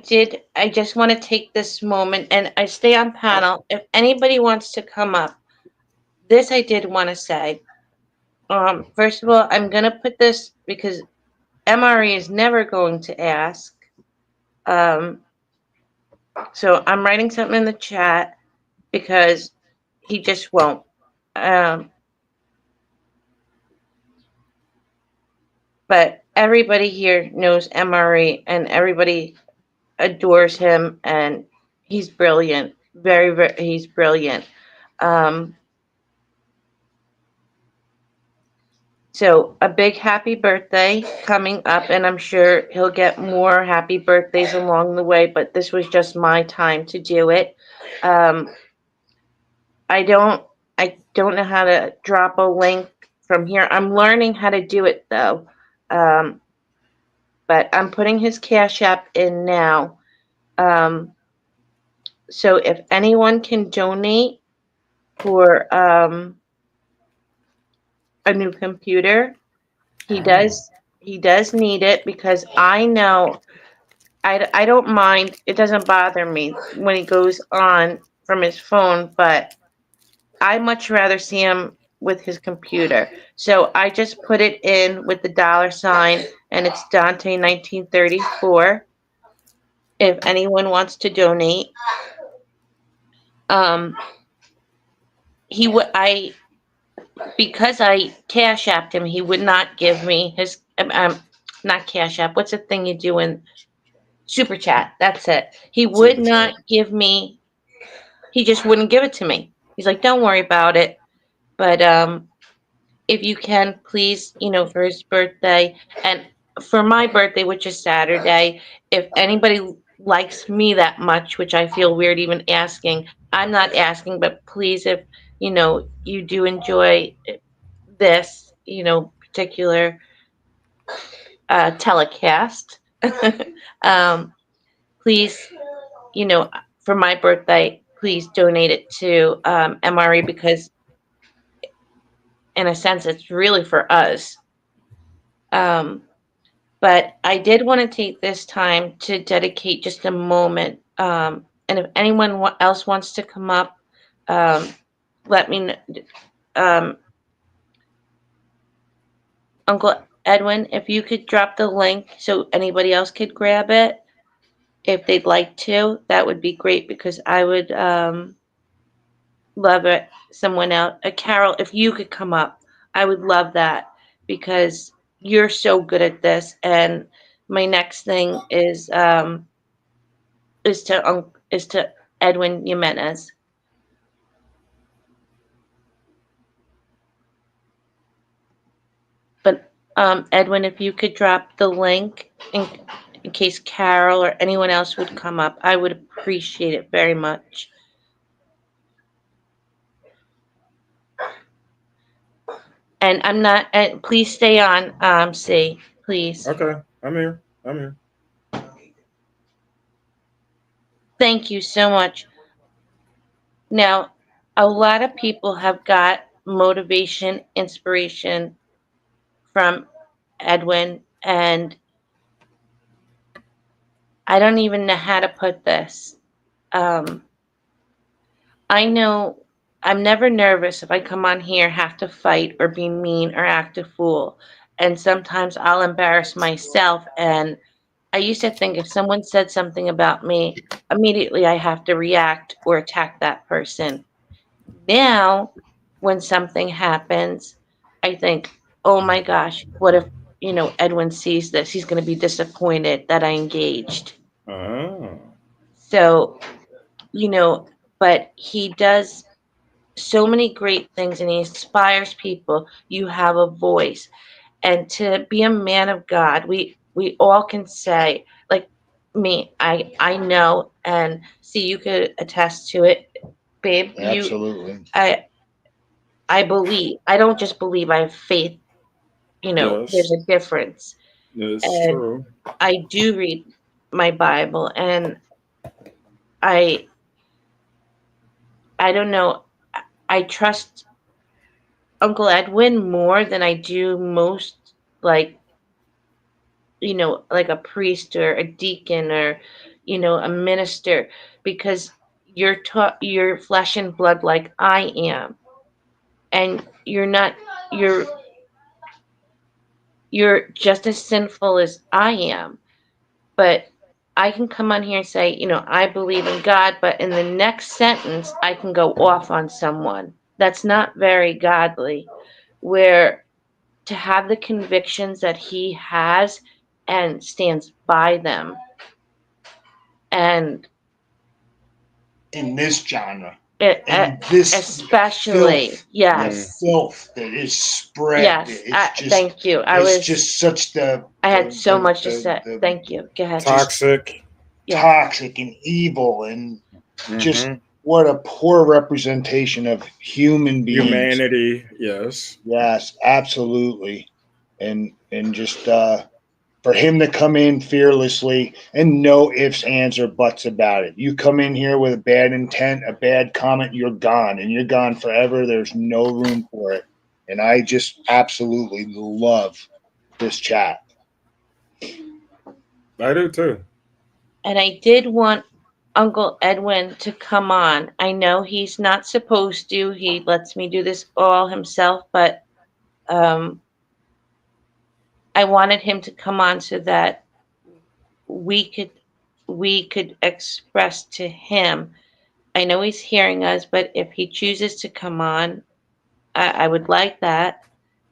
just want to take this moment and I stay on panel. If anybody wants to come up, this I did want to say. First of all, I'm gonna put this because MRE is never going to ask. Um, so I'm writing something in the chat because he just won't. Um, but everybody here knows MRE and everybody adores him and he's brilliant. Very, very, he's brilliant. Um, So a big happy birthday coming up, and I'm sure he'll get more happy birthdays along the way, but this was just my time to do it. Um, I don't I don't know how to drop a link from here. I'm learning how to do it though. Um, but I'm putting his Cash App in now. Um, so if anyone can donate for a new computer, he Oh. does he does need it because I know I don't mind. It doesn't bother me when he goes on from his phone, but I much rather see him with his computer. So I just put it in with the dollar sign, and it's Dante 1934. If anyone wants to donate, um, he would I because I cash apped him, he would not give me his not cash app. What's the thing you do in super chat? That's it. He would Super not chat. give me. He just wouldn't give it to me. He's like, "Don't worry about it." But if you can, please, for his birthday and for my birthday, which is Saturday, if anybody likes me that much, which I feel weird even asking, I'm not asking, but please, if you do enjoy this, particular telecast, um, please, for my birthday, please donate it to MRE because, in a sense, it's really for us. Um, but I did want to take this time to dedicate just a moment. And if anyone else wants to come up, um, let me know. Um, Uncle Edwin, if you could drop the link so anybody else could grab it, if they'd like to, that would be great because I would love it. Someone else, Carol, if you could come up, I would love that because you're so good at this. And my next thing is to Edwin Jimenez. But Edwin, if you could drop the link in case Carol or anyone else would come up, I would appreciate it very much. And I'm not. And please stay on. C, please. Okay, I'm here. I'm here. Thank you so much. Now, a lot of people have got motivation, inspiration from Edwin, and I don't even know how to put this. Um, I know I'm never nervous if I come on here, have to fight or be mean or act a fool. And sometimes I'll embarrass myself. And I used to think if someone said something about me, immediately I have to react or attack that person. Now, when something happens, I think, oh my gosh, what if, Edwin sees this? He's going to be disappointed that I engaged. Oh. So, you know, but he does so many great things and he inspires people. You have a voice. And to be a man of God, we all can say, like me, I know and see you could attest to it, babe. Absolutely. I believe. I don't just believe, I have faith. There's Yes. a difference. It's And true. I do read my Bible and I I don't know. I trust Uncle Edwin more than I do most, like, like a priest or a deacon or, a minister, because you're flesh and blood like I am. And you're not, you're, you're just as sinful as I am. But I can come on here and say, I believe in God, but in the next sentence, I can go off on someone. That's not very godly. Where to have the convictions that he has and stands by them. And In this genre, it, and this especially, filth, the Mm. yes, filth that is spread, yes. it's Thank you. just such I had so much to say. the Thank you. Go ahead. just Toxic. Yeah. toxic and evil and just Hmm. what a poor representation of human beings. Humanity. Yes. Yes, absolutely. And just for him to come in fearlessly and no ifs, ands, or buts about it. You come in here with a bad intent, a bad comment, you're gone, and you're gone forever. There's no room for it. And I just absolutely love this chat. I do too. And I did want Uncle Edwin to come on. I know he's not supposed to. He lets me do this all himself, but um, I wanted him to come on so that we could we could express to him I know he's hearing us, but if he chooses to come on, I would like that.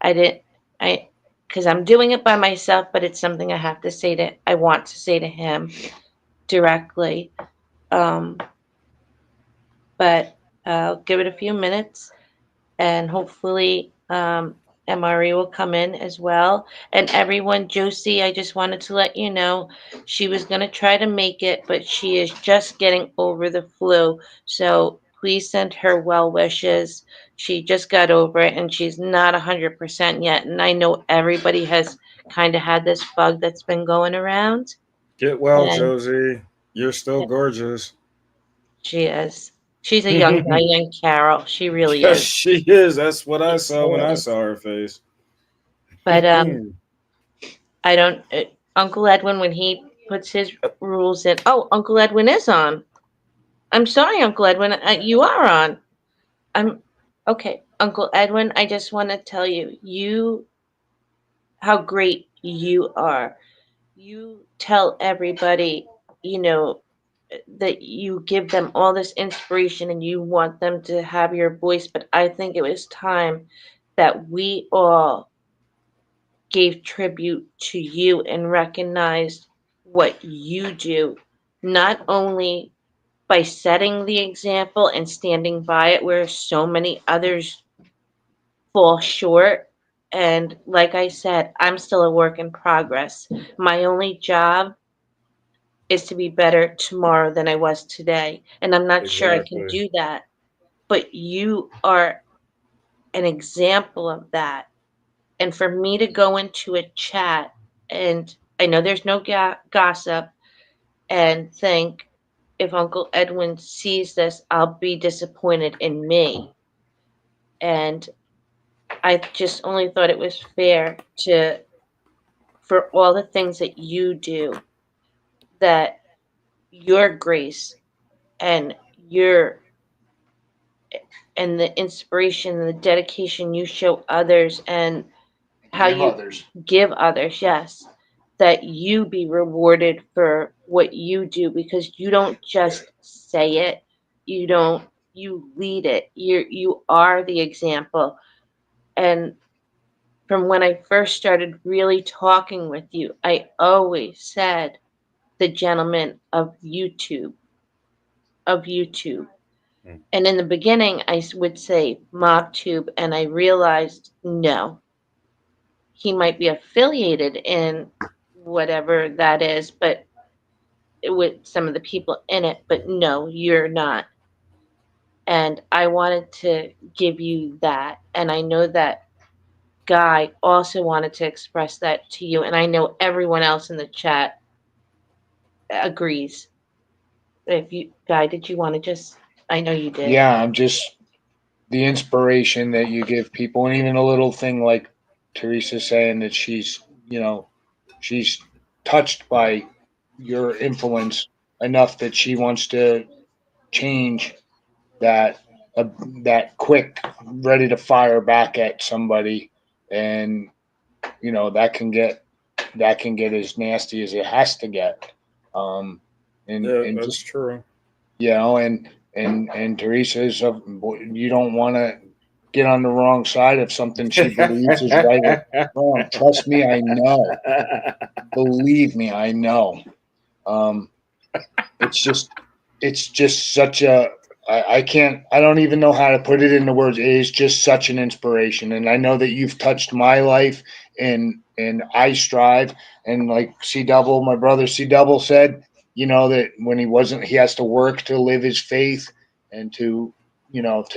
I didn't, I, because I'm doing it by myself, but it's something I want to say to him directly. Um, but I'll give it a few minutes and hopefully MRE will come in as well. And everyone, Josie, I just wanted to let you know she was going to try to make it, but she is just getting over the flu. So please send her well wishes. She just got over it and she's not 100% yet. And I know everybody has kind of had this bug that's been going around. Get well, And Josie. You're still gorgeous. she is. She's a young Diane Carroll. She really Yes, is. she is. That's what I She saw when so I is. saw her face. But I don't. Uncle Edwin, when he puts his rules in. Oh, Uncle Edwin is on. I'm sorry, Uncle Edwin. You are on. I'm okay, Uncle Edwin. I just want to tell you how great you are. You tell everybody, you know, that you give them all this inspiration and you want them to have your voice. But I think it was time that we all gave tribute to you and recognized what you do, not only by setting the example and standing by it where so many others fall short. And like I said, I'm still a work in progress. My only job is to be better tomorrow than I was today. And I'm not sure I can Exactly. do that. But you are an example of that. And for me to go into a chat, and I know there's no gossip, and think if Uncle Edwin sees this, I'll be disappointed in me. And I just only thought it was fair to, for all the things that you do, that your grace and your and the inspiration and the dedication you show others and how Give you others. give others, yes, that you be rewarded for what you do because you don't just say it, you don't you lead it. You are the example. And from when I first started really talking with you, I always said the gentleman of YouTube. Mm. And in the beginning, I would say MobTube, and I realized no, he might be affiliated in whatever that is, but with some of the people in it, but no, you're not. And I wanted to give you that. And I know that Guy also wanted to express that to you. And I know everyone else in the chat agrees. If you, Guy, did you want to just, I know you did. Yeah, I'm just the inspiration that you give people, and even a little thing like Teresa saying that she's touched by your influence enough that she wants to change that uh, that quick, ready to fire back at somebody, and that can get as nasty as it has to get. Um, and Yeah, and that's just true. and Teresa's you don't want to get on the wrong side of something she believes is right or wrong. Trust me, I know. Believe me, I know. Um, it's just such a I don't even know how to put it into words. It is just such an inspiration, and I know that you've touched my life, and I strive, and like C Double, my brother C Double said, that when he has to work to live his faith and to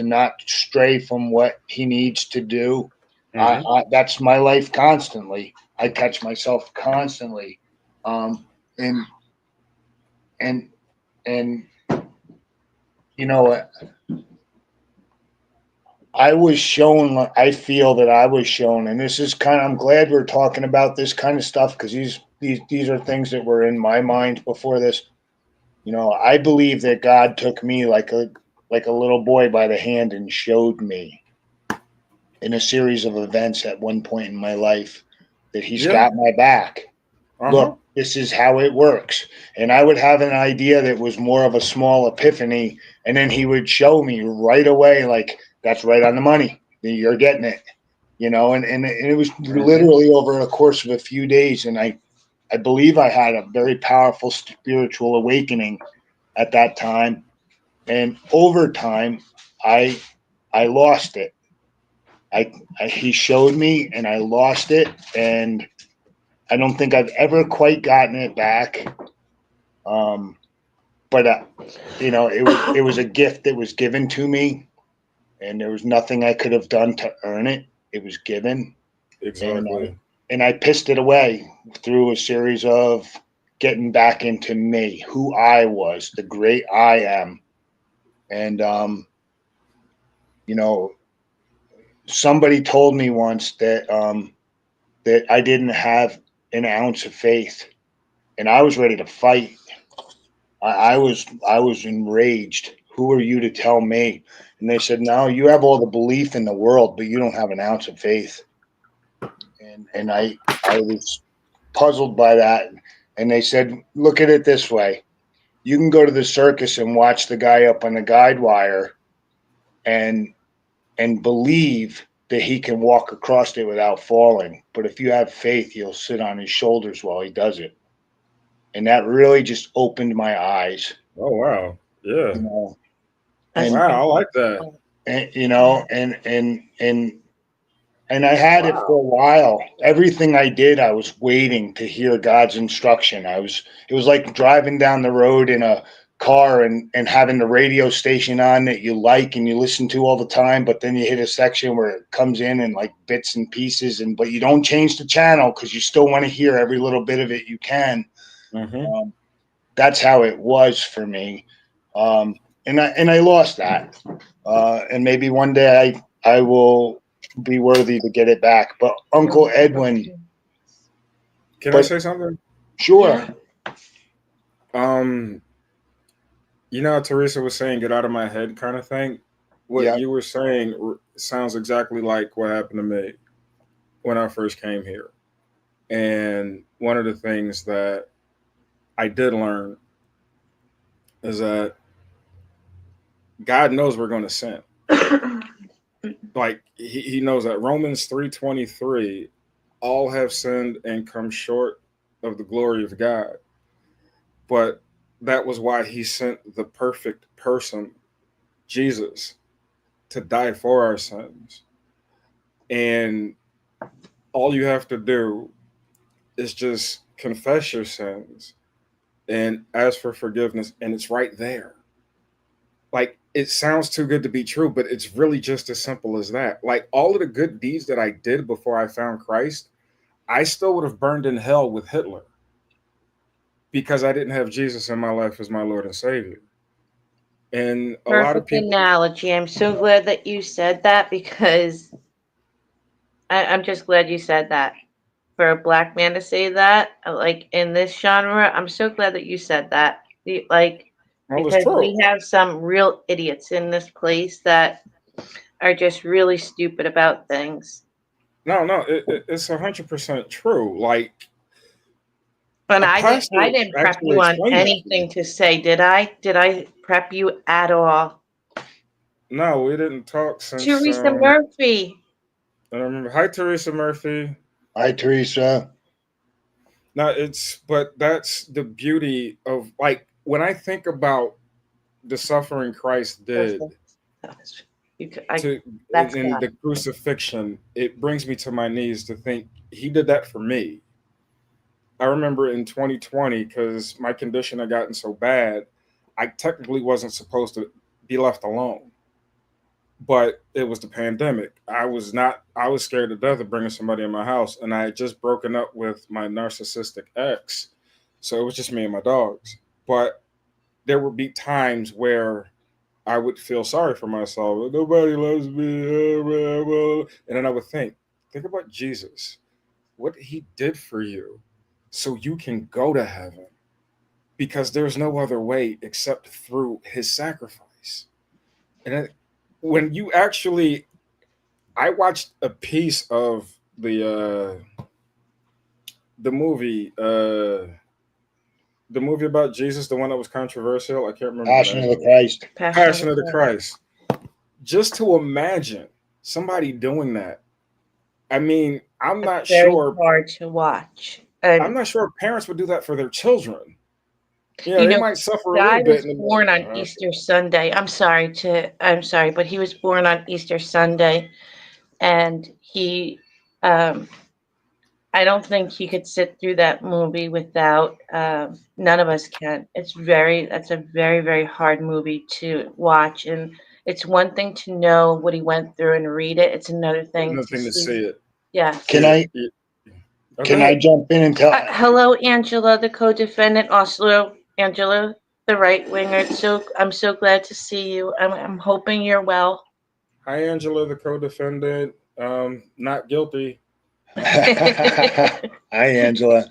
not stray from what he needs to do. Hmm. That's my life constantly. I catch myself constantly, um, and and and you know I feel that I was shown, and this is I'm glad we're talking about this kind of stuff because these are things that were in my mind before this. I believe that God took me like a little boy by the hand and showed me in a series of events at one point in my life that He's Yeah. got my back. Uh huh. Look, this is how it works. And I would have an idea that was more of a small epiphany, and then he would show me right away, like, that's right on the money. You're getting it, and it was literally over a course of a few days. And I believe I had a very powerful spiritual awakening at that time. And over time, I I lost it. He showed me, and I lost it, and I don't think I've ever quite gotten it back. Um, but it was a gift that was given to me, and there was nothing I could have done to earn it. It was given, and Exactly. I pissed it away through a series of getting back into me, who I was, the great I am, and you know, somebody told me once that I didn't have an ounce of faith, and I was ready to fight. I was enraged. Who are you to tell me? And they said, no, you have all the belief in the world, but you don't have an ounce of faith. And I was puzzled by that. And they said, look at it this way. You can go to the circus and watch the guy up on the guide wire and believe that he can walk across it without falling. But if you have faith, you'll sit on his shoulders while he does it. And that really just opened my eyes, Oh wow. you Yeah. know. That's And Wow. I like that. and I had it for a while. Everything I did, I was waiting to hear God's instruction. It was like driving down the road in a car and having the radio station on that you like and you listen to all the time, but then you hit a section where it comes in like bits and pieces, but you don't change the channel because you still want to hear every little bit of it you can. Hmm. Um, that's how it was for me. And I lost that. And maybe one day I will be worthy to get it back. But Uncle Edwin, Can I but say something? sure, Um, how Teresa was saying, "Get out of my head," kind of thing. What yeah, you were saying sounds exactly like what happened to me when I first came here. And one of the things that I did learn is that God knows we're going to sin. Like he knows that Romans 3:23, all have sinned and come short of the glory of God. But that was why he sent the perfect person, Jesus, to die for our sins. And all you have to do is just confess your sins and ask for forgiveness, and it's right there. Like, it sounds too good to be true, but it's really just as simple as that. Like, all of the good deeds that I did before I found Christ, I still would have burned in hell with Hitler because I didn't have Jesus in my life as my Lord and Savior. And a lot of perfect people, analogy. I'm so glad that you said that because I'm just glad you said that. For a black man to say that, like in this genre, I'm so glad that you said that. Like, well, it's because true. we have some real idiots in this place that are just really stupid about things. No, no, it's 100% true. Like, And a I pastor didn't prep actually you on explained that to me. anything to say, did I? Did I prep you at all? No, we didn't talk since Teresa Murphy. I don't remember. Hi, Teresa Murphy. hi Teresa. No, but that's the beauty of, like, when I think about the suffering Christ did You could, I, to that's in God. the crucifixion, it brings me to my knees to think he did that for me. I remember in 2020, because my condition had gotten so bad, I technically wasn't supposed to be left alone. But it was the pandemic. I was scared to death of bringing somebody in my house, and I had just broken up with my narcissistic ex. So it was just me and my dogs. But there would be times where I would feel sorry for myself. Nobody loves me. And then I would think about Jesus, what he did for you so you can go to heaven, because there's no other way except through his sacrifice. And then when you actually, I watched a piece of the movie. the movie about Jesus, the one that was controversial. I can't remember the Passion name of of the it. Christ. Passion of Passion the of the Christ. Christ. Just to imagine somebody doing that. I mean, I'm It's not very sure. hard to watch. I'm And not sure parents would do that for their children. Yeah, you they know, might this suffer a guy little bit was and born on then, Easter Sunday. I'm sorry, but he was born on Easter Sunday, and um, I don't think he could sit through that movie without. None of us can. That's a very, very hard movie to watch, and it's one thing to know what he went through and read it. It's another thing to nothing to see. see it. Yes. Can Yeah. I Yeah. Oh, go can I ahead. jump in and tell? Hello, Angela, the co-defendant. Also, Angela, the right winger. I'm so glad to see you. I'm hoping you're well. Hi, Angela, the co-defendant. Not guilty. Hi, Angela.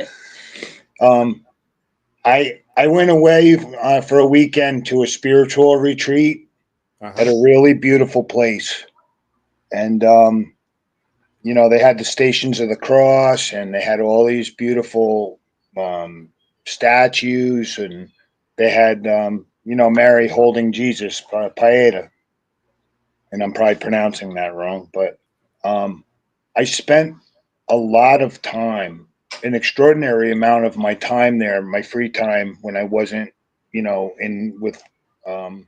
Um, I went away for a weekend to a spiritual retreat Uh at huh. a really beautiful place, and they had the Stations of the Cross, and they had all these beautiful um, statues, and they had Mary holding Jesus, Paeta, and I'm probably pronouncing that wrong, but um, I spent a lot of time, an extraordinary amount of my time there, my free time when I wasn't, in with, um,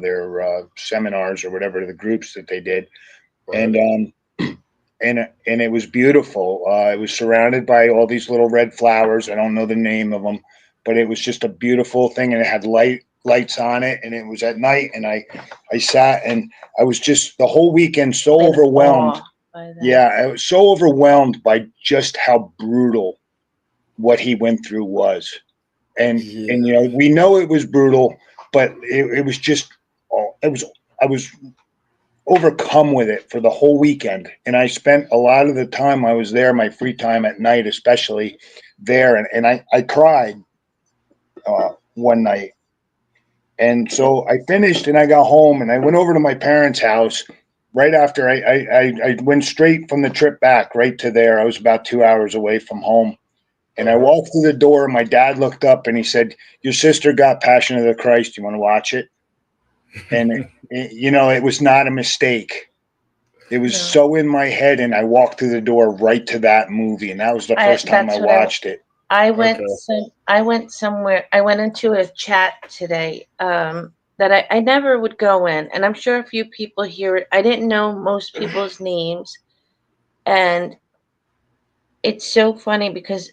their seminars or whatever the groups that they did, Right. and and it was beautiful. It was surrounded by all these little red flowers. I don't know the name of them, but it was just a beautiful thing, and it had lights on it, and it was at night, and I sat and I was just the whole weekend so In overwhelmed. awe by that. Yeah, I was so overwhelmed by just how brutal what he went through was, and Yeah. we know it was brutal, but it was just, it was I was overcome with it for the whole weekend. And I spent a lot of the time I was there, my free time at night, especially there. And I cried one night. And so I finished and I got home and I went over to my parents' house right after I went straight from the trip back right to there. I was about 2 hours away from home. And Uh I huh. walked through the door and my dad looked up and he said, "Your sister got Passion of the Christ. You want to watch it?" And, it was not a mistake. It was No, so in my head, and I walked through the door right to that movie, and that was the first time I that's what I watched it. Okay. I went somewhere. I went into a chat today that I never would go in, and I'm sure a few people hear it. I didn't know most people's names, and it's so funny because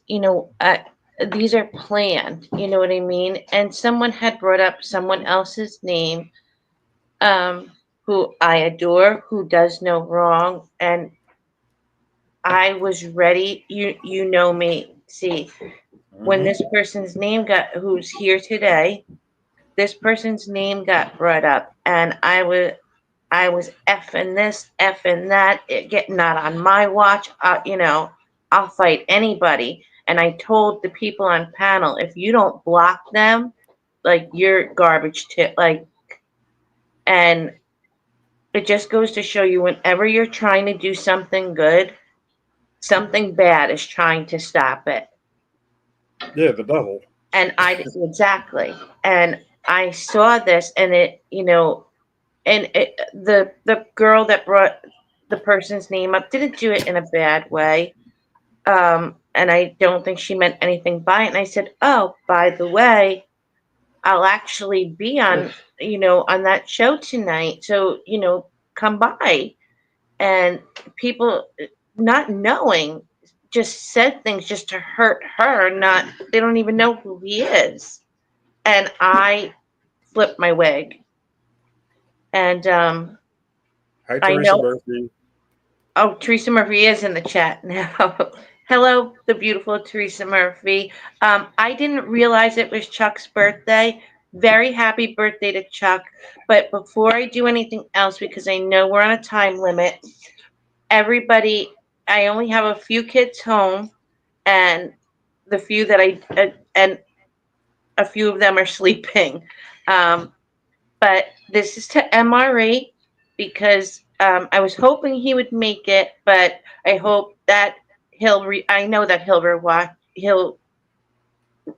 these are planned. You know what I mean? And someone had brought up someone else's name, um, who I adore, who does no wrong, and I was ready. You know me. See, when Hmm. this person's name got who's here today, this person's name got brought up, and I was effing this, effing that, getting not on my watch. I'll fight anybody. And I told the people on panel, if you don't block them, like you're garbage too. And it just goes to show you, whenever you're trying to do something good, something bad is trying to stop it. Yeah, the devil. And exactly. And I saw this, and the girl that brought the person's name up didn't do it in a bad way. And I don't think she meant anything by it. And I said, "Oh, by the way, I'll actually be on that show tonight. So, come by." And people, not knowing, just said things just to hurt her. Not They don't even know who he is. And I flipped my wig. And Hi, I Teresa know. Murphy. Oh, Teresa Murphy is in the chat now. Hello, the beautiful Teresa Murphy. I didn't realize it was Chuck's birthday. Very happy birthday to Chuck. But before I do anything else, because I know we're on a time limit, everybody, I only have a few kids home, and the few that and a few of them are sleeping. Um, but this is to MRE, because I was hoping he would make it, but I hope that I know that he'll rewatch. He'll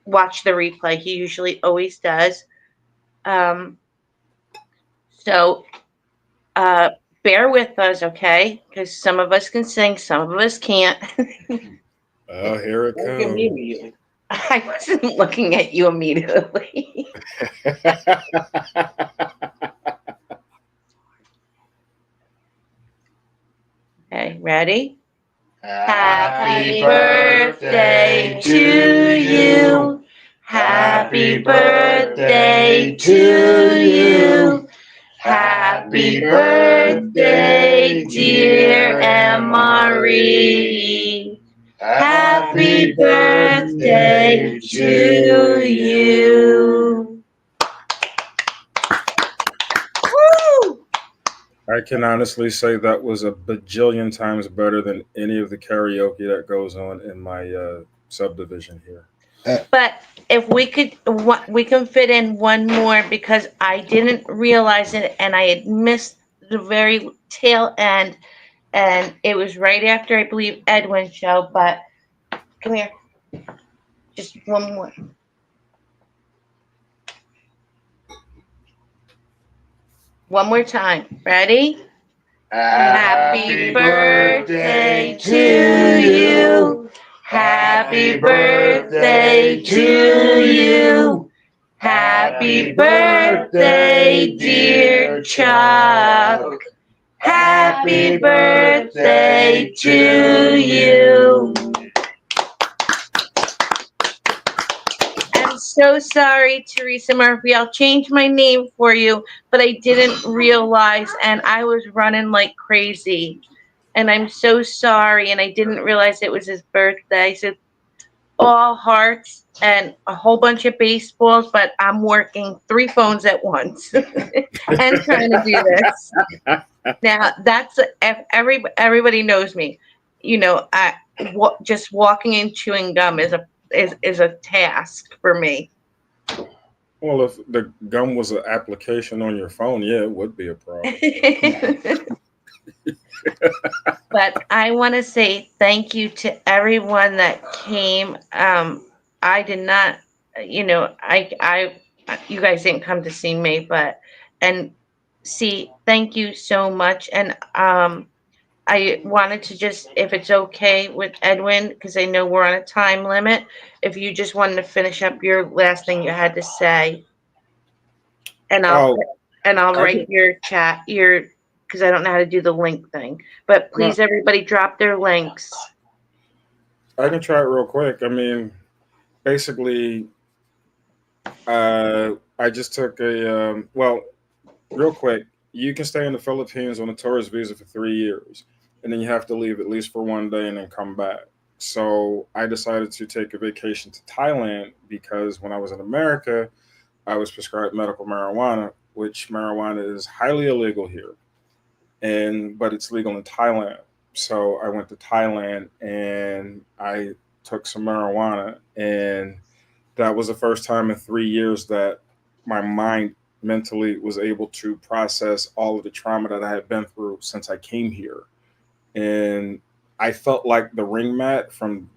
watch the replay. He usually always does. Um, so uh, bear with us, okay? Because some of us can sing, some of us can't. Oh, here it Look at me comes. immediately. I wasn't looking at you immediately. Okay, ready? Happy birthday to you. Happy birthday to you. Happy birthday, dear Marie. Happy birthday to you. Woo! I can honestly say that was a bajillion times better than any of the karaoke that goes on in my subdivision here. But if we can fit in one more because I didn't realize it and I had missed the very tail end, and it was right after I believe Edwin's show. But come here, just one more. One more time. Ready? Happy birthday to you. Happy birthday to you. Happy birthday, dear Chuck. Happy birthday to you. I'm so sorry, Theresa Murphy. I'll change my name for you, but I didn't realize, and I was running like crazy. And I'm so sorry, and I didn't realize it was his birthday. So all hearts and a whole bunch of baseballs, but I'm working 3 phones at once and trying to do this. Now that's everybody knows me. Just walking and chewing gum is a task for me. Well, if the gum was an application on your phone, yeah, it would be a problem. But I want to say thank you to everyone that came. I did not, you guys didn't come to see me, and see, thank you so much. And I wanted to just, if it's okay with Edwin, because I know we're on a time limit, if you just wanted to finish up your last thing you had to say, and Oh, I'll I write can, your chat, because I don't know how to do the link thing. But no, please, everybody, drop their links. I can try it real quick. I mean, basically, I just took well, real quick. You can stay in the Philippines on a tourist visa for 3 years, and then you have to leave at least for one day and then come back. So I decided to take a vacation to Thailand because when I was in America, I was prescribed medical marijuana, which marijuana is highly illegal here, and but it's legal in Thailand. So I went to Thailand and I took some marijuana, and that was the first time in 3 years that my mind mentally was able to process all of the trauma that I had been through since I came here. And I felt like the ring mat from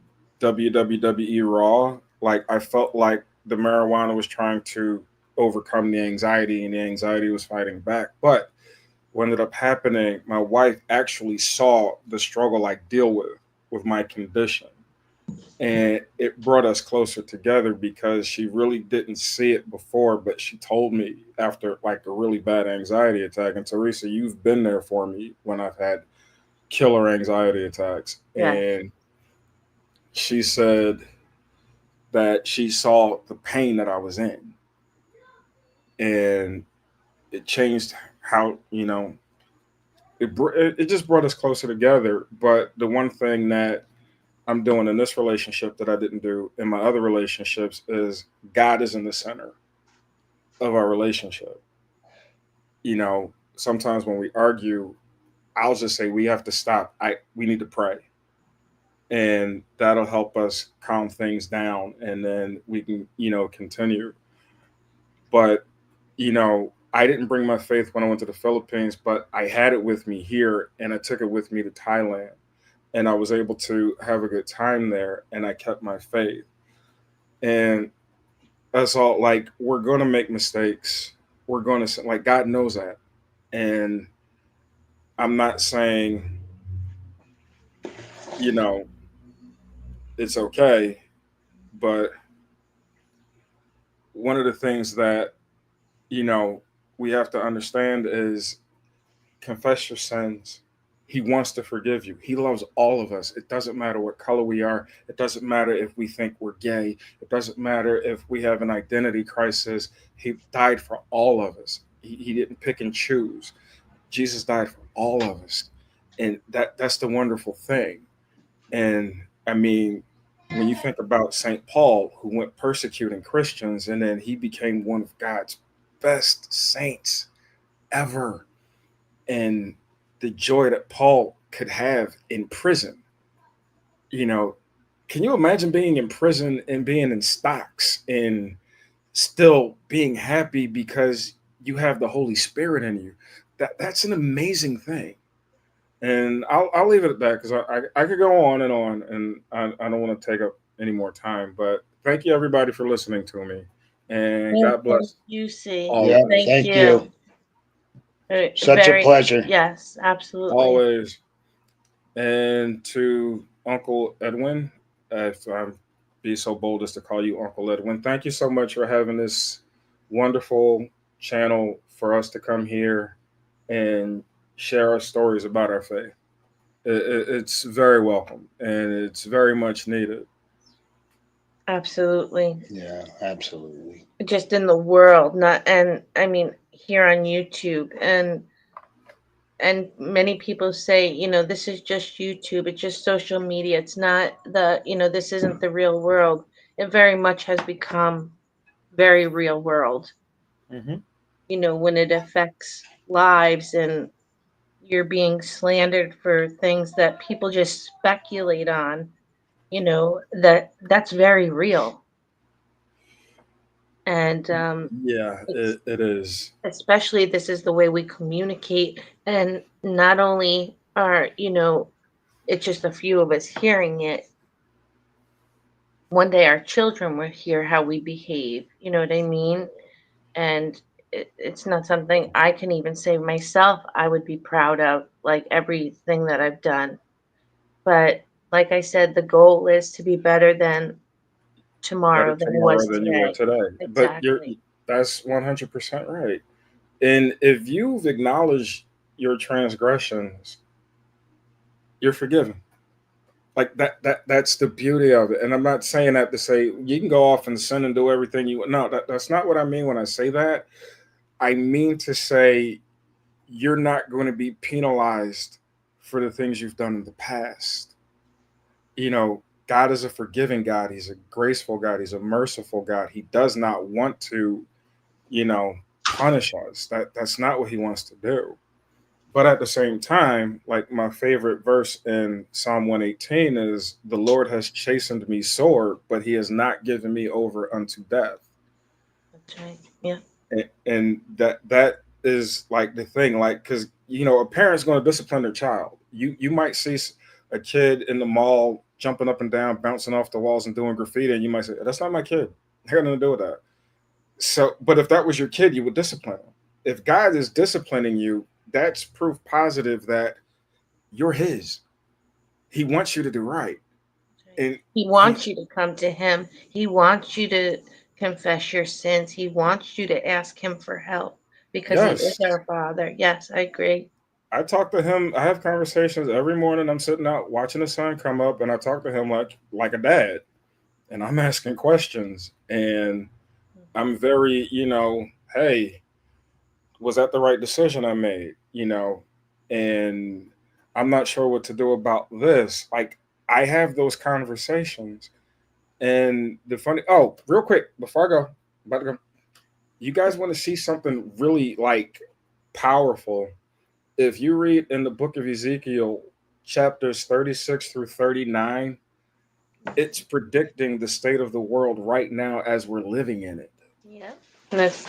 WWE Raw. Like I felt like the marijuana was trying to overcome the anxiety, and the anxiety was fighting back. But what ended up happening, my wife actually saw the struggle I deal with my condition, and it brought us closer together because she really didn't see it before, but she told me after like a really bad anxiety attack. And Theresa, you've been there for me when I've had killer anxiety attacks. Yeah. And she said that she saw the pain that I was in, and it changed how, it just brought us closer together. But the one thing that I'm doing in this relationship that I didn't do in my other relationships is God is in the center of our relationship. Sometimes when we argue, I'll just say we have to stop. We need to pray, and that'll help us calm things down, and then we can continue. But I didn't bring my faith when I went to the Philippines, but I had it with me here, and I took it with me to Thailand, and I was able to have a good time there, and I kept my faith. And that's all. Like, we're going to make mistakes. We're going to, like, God knows that. And I'm not saying, you know, it's okay, but one of the things that, you know, we have to understand is confess your sins. He wants to forgive you. He loves all of us. It doesn't matter what color we are. It doesn't matter if we think we're gay. It doesn't matter if we have an identity crisis. He died for all of us. He didn't pick and choose. Jesus died for all of us. And that's the wonderful thing. And I mean, when you think about St. Paul, who went persecuting Christians, and then he became one of God's best saints ever, and the joy that Paul could have in prison, you know, can you imagine being in prison and being in stocks and still being happy because you have the Holy Spirit in you? That's an amazing thing. And I'll leave it at that because I could go on, and I don't want to take up any more time. But thank you, everybody, for listening to me. And And God thank bless you, see. all of Yeah, us. Thank thank you. you. Such a Very, pleasure. yes, absolutely. Always. And to Uncle Edwin, if I'm be so bold as to call you Uncle Edwin, thank you so much for having this wonderful channel for us to come here and share our stories about our faith. It's very welcome and it's very much needed. Absolutely. Yeah, absolutely. Just in the world, not, and I mean, here on YouTube. And many people say, this is just YouTube, it's just social media, it's not this isn't the real world. It very much has become very real world, Hmm. when it affects lives, and you're being slandered for things that people just speculate on, that's very real. And Yeah, it's, it is. especially, this is the way we communicate, and not only are, it's just a few of us hearing it. One day our children will hear how we behave, you know what I mean? And it's not something I can even say myself I would be proud of, like everything that I've done. But like I said, the goal is to be better than Better tomorrow than it tomorrow was than you were today. today. But Exactly. that's 100% right. And if you've acknowledged your transgressions, you're forgiven. Like that's the beauty of it. And I'm not saying that to say you can go off and sin and do everything you want. No, that's not what I mean when I say that. I mean to say you're not going to be penalized for the things you've done in the past. You know, God is a forgiving God. He's a graceful God. He's a merciful God. He does not want to, you know, punish us. That's not what he wants to do. But at the same time, like my favorite verse in Psalm 118 is the Lord has chastened me sore, but he has not given me over unto death. That's right. Yeah. And that is like the thing, like, because a parent's going to discipline their child. You might see a kid in the mall jumping up and down, bouncing off the walls and doing graffiti, and you might say, that's not my kid. I got nothing to do with that. So, but if that was your kid, you would discipline him. If God is disciplining you, that's proof positive that you're his. He wants you to do right. And He he wants you to come to him. He wants you to confess your sins. He wants you to ask him for help because he is yes, our Father. Yes, I agree. I talk to him. I have conversations every morning. I'm sitting out watching the sun come up, and I talk to him like a dad, and I'm asking questions, and I'm very, hey, was that the right decision I made? And I'm not sure what to do about this. Like, I have those conversations. And the funny, oh, real quick, before I go, about to go, you guys want to see something really like powerful? If you read in the book of Ezekiel, chapters 36 through 39, it's predicting the state of the world right now as we're living in it. Yeah. And it's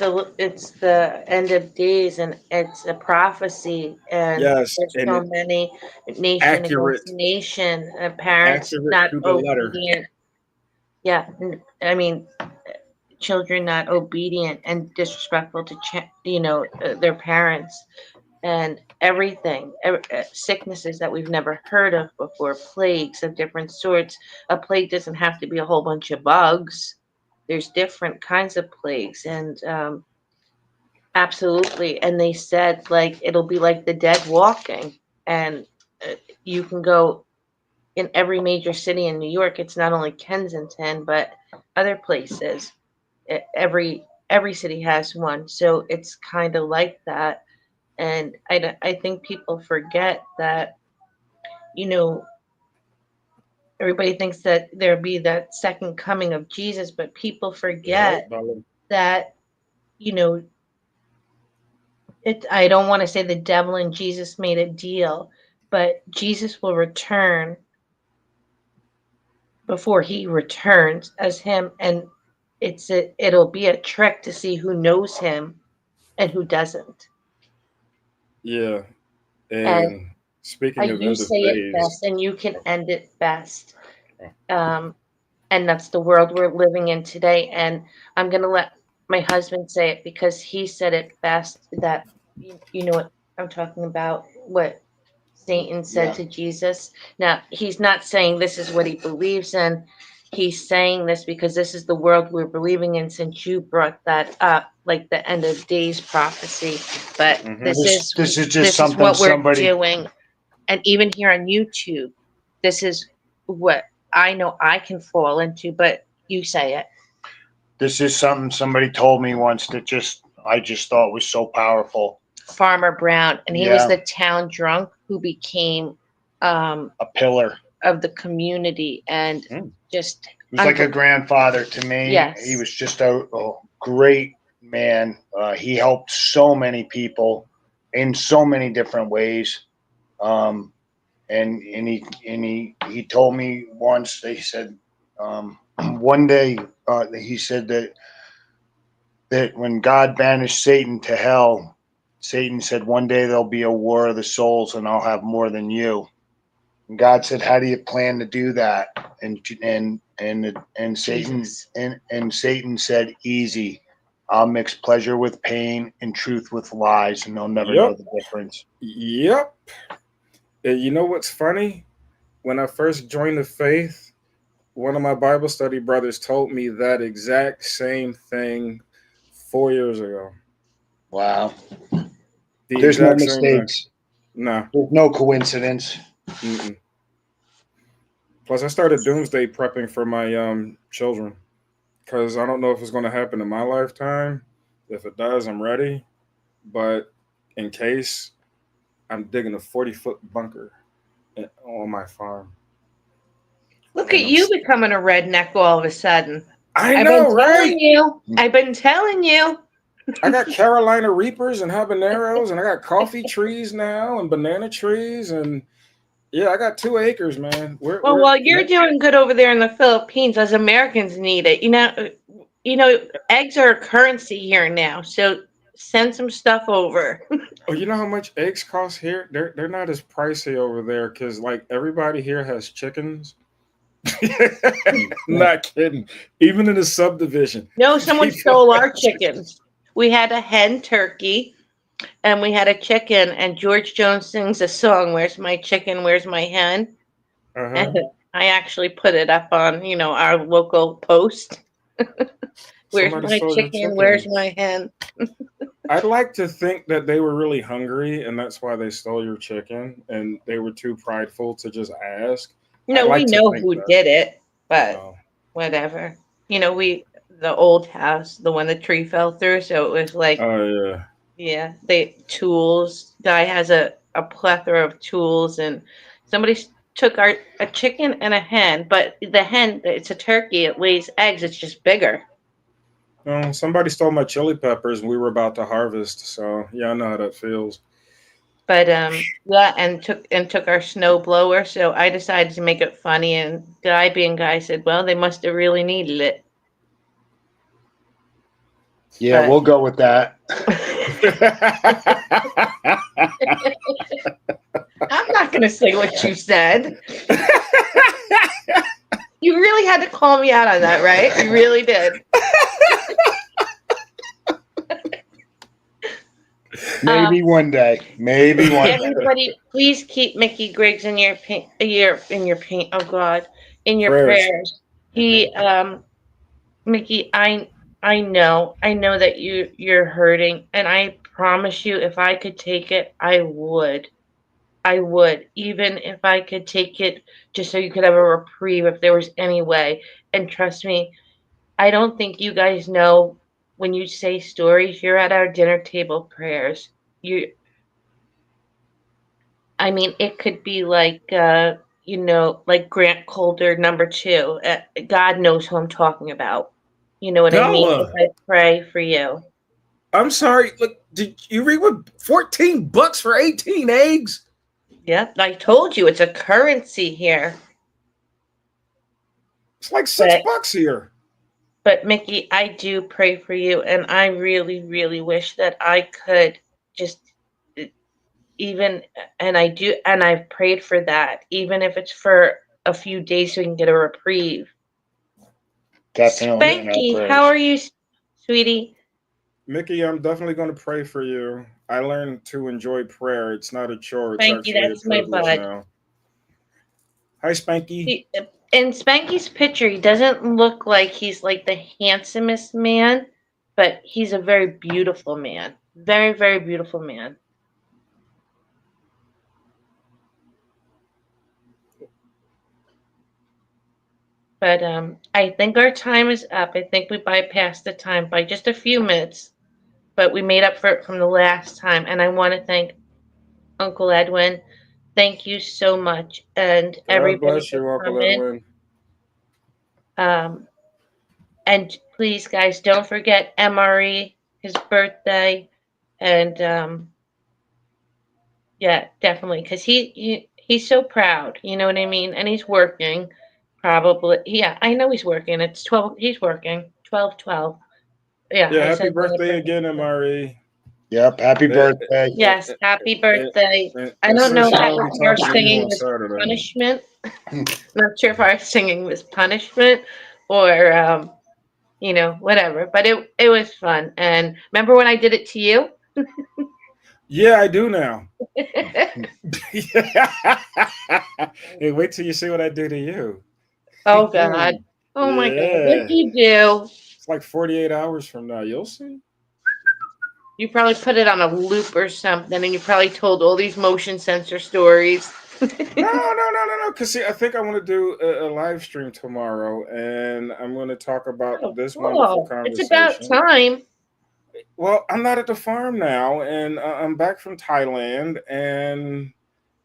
the end of days, and it's a prophecy, and Yes, there's and so it many nation against accurate, nation, parents accurate not to the letter. obedient. Yeah, I mean, children not obedient and disrespectful to their parents, and everything, sicknesses that we've never heard of before, plagues of different sorts. A plague doesn't have to be a whole bunch of bugs. There's different kinds of plagues, and absolutely. And they said like it'll be like the dead walking, and you can go in every major city in New York. It's not only Kensington, but other places. Every city has one, so it's kind of like that. And I think people forget that, you know, everybody thinks that there'll be that second coming of Jesus, but people Yep. forget that, you know, I don't want to say the devil and Jesus made a deal, but Jesus will return before he returns as him, and it'll be a trick to see who knows him and who doesn't. Yeah. And And speaking of you end of say it days, best, and you can end it best. oh, Um, and that's the world we're living in today. And I'm going to let my husband say it because he said it best. That you know what I'm talking about, what Satan said Yeah. to Jesus. Now, he's not saying this is what he believes in. He's saying this because this is the world we're believing in, since you brought that up, like the end of days prophecy. But mhm. This is just this is something what we're somebody. doing. And even here on YouTube, this is what I know I can fall into, but you say it. This is something somebody told me once that I just thought was so powerful. Farmer Brown, and he was Yeah, the town drunk who became um, a pillar. of the community, and Mm. just He was like a grandfather to me. yes, He was just a great man. He helped so many people in so many different ways. Um, and he told me once. They said one day he said that when God banished Satan to hell, Satan said one day there'll be a war of the souls, and I'll have more than you. And God said, "How do you plan to do that?" And Satan Jesus. and Satan said, "Easy. I'll mix pleasure with pain and truth with lies, and they'll never know Yep. the difference." Yep. And you know what's funny? When I first joined the faith, one of my Bible study brothers told me that exact same thing 4 years ago. Wow. The There's no exact same thing. mistakes. Nah. There's no coincidence. Mm-mm. Plus, I started doomsday prepping for my children because I don't know if it's going to happen in my lifetime. If it does, I'm ready. But in case, I'm digging a 40-foot bunker on my farm. Look at And you becoming a redneck all of a sudden. I I've been know, telling right? you. I've been telling you. I got Carolina Reapers and habaneros, and I got coffee trees now and banana trees, and yeah, I got 2 acres, man. Well, while you're doing good over there in the Philippines, us Americans need it. Eggs are a currency here now, so send some stuff over. Oh, you know how much eggs cost here? They're not as pricey over there because like everybody here has chickens. Not kidding. Even in the subdivision, No, someone people stole have our chickens. We had a hen turkey and we had a chicken, and George Jones sings a song, "Where's my chicken? Where's my hen?" And uh-huh. I actually put it up on, our local post. Where's Somebody my stole your chicken? Where's chicken. my hen? I'd like to think that they were really hungry and that's why they stole your chicken and they were too prideful to just ask. I'd We like to know think who that. did it, but Oh, whatever. The old house, the one the tree fell through, so it was like, oh yeah. yeah, they tools. Guy has a plethora of tools, and somebody took a chicken and a hen, but the hen, it's a turkey. It lays eggs. It's just bigger. Oh, somebody stole my chili peppers and we were about to harvest. So yeah, I know how that feels. But yeah, and took our snow blower. So I decided to make it funny, and Guy, being Guy, said, "Well, they must have really needed it." Yeah, But we'll go with that. I'm not going to say what you said. You really had to call me out on that, right? You really did. Maybe one day. Maybe one day. Everybody, please keep Mickey Griggs in your paint. Oh God, in your Prayers. prayers. He, Mickey, I know that you're hurting, and I promise you, if I could take it, I would. I would, even if I could take it just so you could have a reprieve if there was any way. And trust me, I don't think you guys know when you say stories, you're at our dinner table prayers. You, I mean, it could be like, like Grant Calder #2. God knows who I'm talking about. You know what I mean? If Bella, I pray for you. I'm sorry. Look, did you read what $14 for 18 eggs? Yep, I told you it's a currency here. It's like six But bucks here. but Mickey, I do pray for you, and I really, really wish that I could just even, and I do, and I've prayed for that, even if it's for a few days so we can get a reprieve. Definitely in our Spanky, how prayers. are you, sweetie? Mickey, I'm definitely going to pray for you. I learned to enjoy prayer. It's not a chore, it's Spanky, actually a that's my privilege bud. now. Hi, Spanky. In Spanky's picture, he doesn't look like he's like the handsomest man, but he's a very beautiful man. Very, very beautiful man. But I think our time is up. I think we bypassed the time by just a few minutes, but we made up for it from the last time. And I want to thank Uncle Edwin. Thank you so much, and God everybody bless for you, Uncle coming. Edwin. Um, and please, guys, don't forget MRE, his birthday, and yeah, definitely, because he's so proud. You know what I mean? And he's working. Probably, yeah. I know he's working. It's 12. He's working 12/12. Yeah, Yeah, I happy said birthday again, MRE. Yep. Happy And, birthday. yes. Happy birthday. I and don't know since if I will be our talking to you singing on was Saturday. punishment. Not sure if our singing was punishment or whatever. But it was fun. And remember when I did it to you? Yeah, I do now. Hey, wait till you see what I do to you. Oh God. Oh my God. What Yeah. did you do? It's like 48 hours from now. You'll see. You probably put it on a loop or something, and you probably told all these motion sensor stories. No. Because see, I think I want to do a live stream tomorrow, and I'm going to talk about Oh, this wonderful cool. It's about conversation. time. Well, I'm not at the farm now, and I'm back from Thailand, and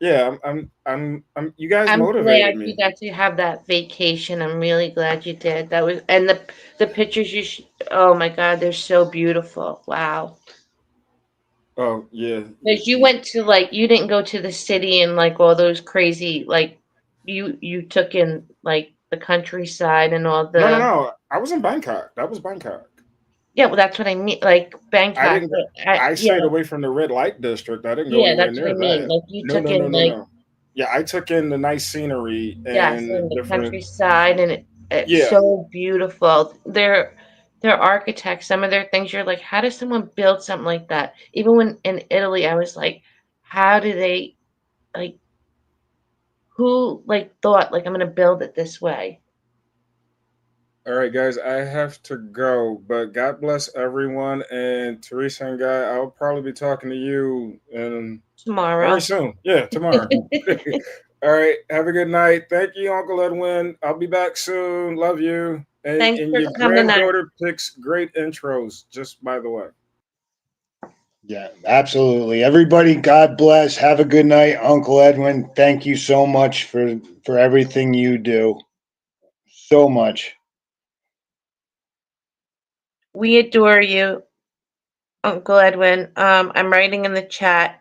yeah, I'm. You guys I'm motivated glad you me. got to have that vacation. I'm really glad you did. That was, and the pictures oh my God, they're so beautiful. Wow. Oh yeah. Because you went to you didn't go to the city and like all those crazy you took in like the countryside and all the No. I was in Bangkok. That was Bangkok. yeah, well that's what I mean, like I Bangkok. didn't. I Yeah, stayed away from the red light district. I didn't go yeah, anywhere that's what I near mean. that. Like you No, took no, no, in no, like no. Yeah, I took in the nice scenery yes, and in the different. countryside, and it's Yeah. so beautiful. They're architects. Some of their things you're like, how does someone build something like that? Even when in Italy, I was like, how do they like who like thought like I'm gonna build it this way? All right, guys, I have to go, but God bless everyone. And Teresa and Guy, I'll probably be talking to you very Tomorrow. soon. Yeah, tomorrow. All right, have a good night. Thank you, Uncle Edwin. I'll be back soon. Love you. Thanks And for your coming on. granddaughter picks great intros, just by the way. Yeah, absolutely. Everybody, God bless. Have a good night, Uncle Edwin. Thank you so much for everything you do. So much. We adore you, Uncle Edwin. I'm writing in the chat.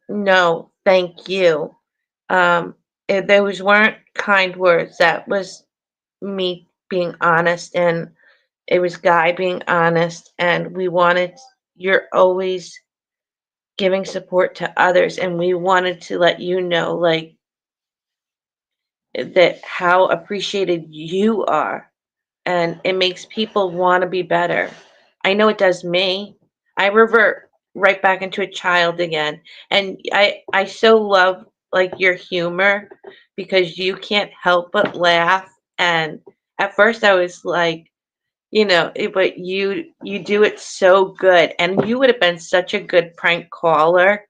No, thank you. If those weren't kind words. That was me being honest, and it was Guy being honest. And we wanted. You're always giving support to others, and we wanted to let you know, like that how appreciated you are, and it makes people want to be better. I know it does me. I revert right back into a child again, and I so love like your humor because you can't help but laugh. And at first I was like, but you do it so good, and you would have been such a good prank caller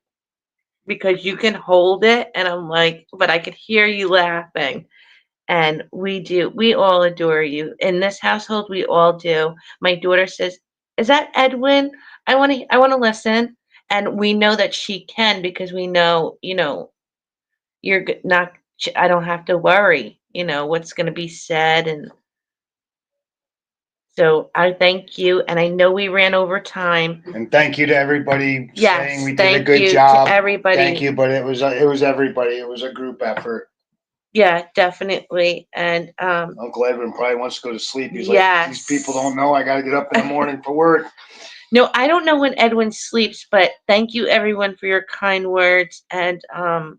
because you can hold it. And I'm like, but I could hear you laughing. And we all adore you in this household. We all do. My daughter says, is that Edwin? I want to listen. And we know that she can because we know, not, I don't have to worry, what's going to be said. And so I thank you. And I know we ran over time. And thank you to everybody saying Yes, we did a thank good you job. to everybody. Thank you, but it was everybody. It was a group effort. Yeah, definitely. And Uncle Edwin probably wants to go to sleep. He's yes. like, these people don't know I got to get up in the morning for work. No, I don't know when Edwin sleeps, but thank you everyone for your kind words. And God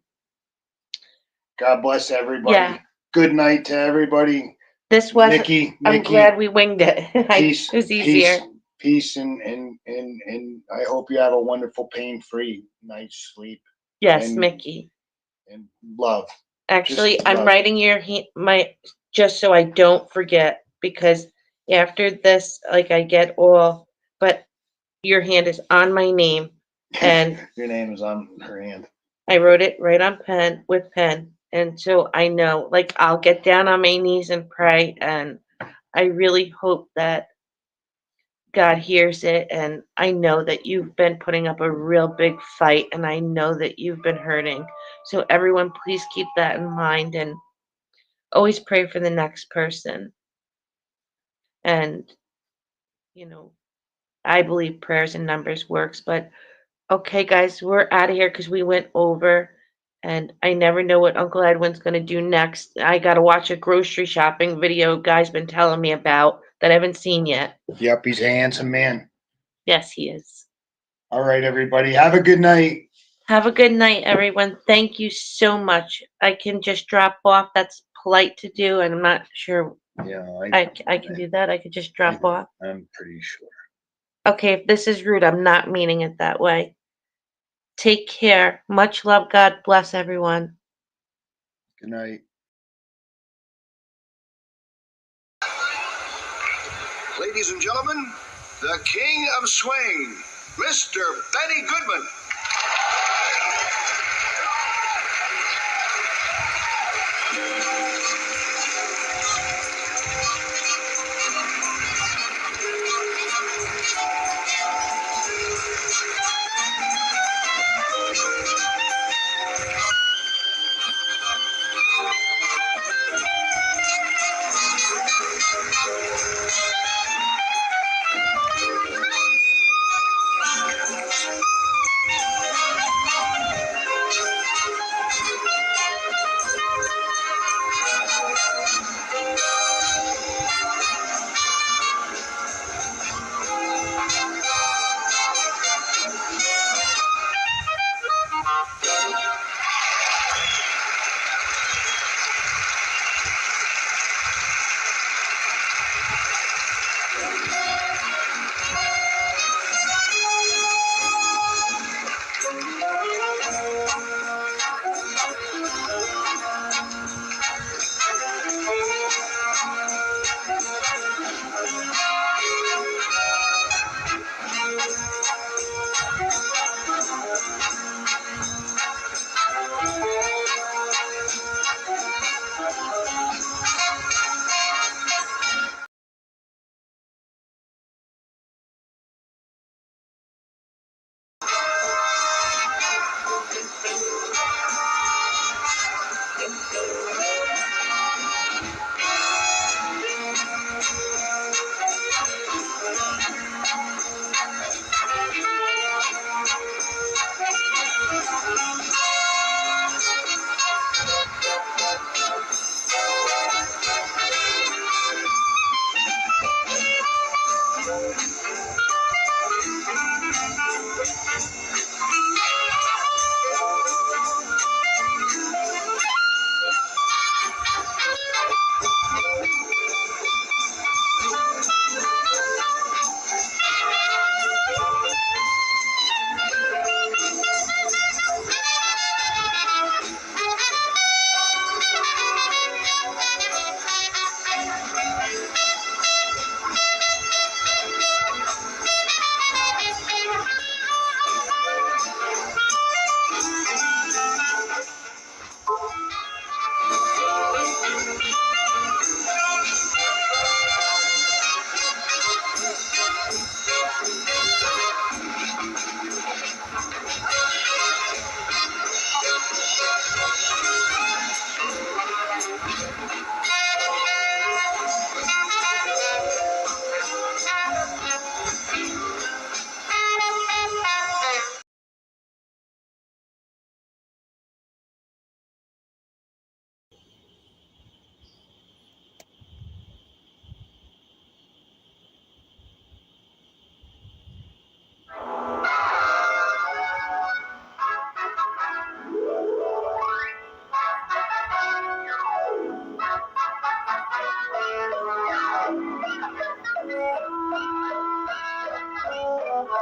bless everybody. yeah, Good night to everybody. this was. Nikki, I'm glad we winged it. Peace, It was easier. peace, and I hope you have a wonderful, pain-free night's sleep. Yes, and, Mickey. And love. Actually, Just I'm love. writing my just so I don't forget, because after this, like I get all, but your hand is on my name, and Your name is on her hand. I wrote it right on pen with pen. And so I know, like, I'll get down on my knees and pray. And I really hope that God hears it. And I know that you've been putting up a real big fight. And I know that you've been hurting. So, everyone, please keep that in mind and always pray for the next person. And, I believe prayers and numbers works. But okay, guys, we're out of here because we went over, and I never know what Uncle Edwin's going to do next. I got to watch a grocery shopping video guy's been telling me about that I haven't seen yet. Yep, he's a handsome man. Yes, he is. All right, everybody. Have a good night. Have a good night, everyone. Thank you so much. I can just drop off. That's polite to do, and I'm not sure. Yeah, I can do that. I could just drop off. I'm pretty sure. Okay, if this is rude, I'm not meaning it that way. Take care. Much love. God bless everyone. Good night. Ladies and gentlemen, the King of Swing, Mr. Benny Goodman.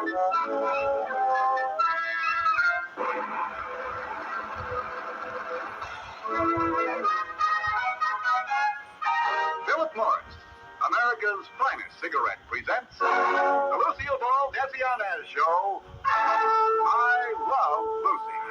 Philip Morris, America's finest cigarette, presents the Lucille Ball Desianez Show. I Love Lucy.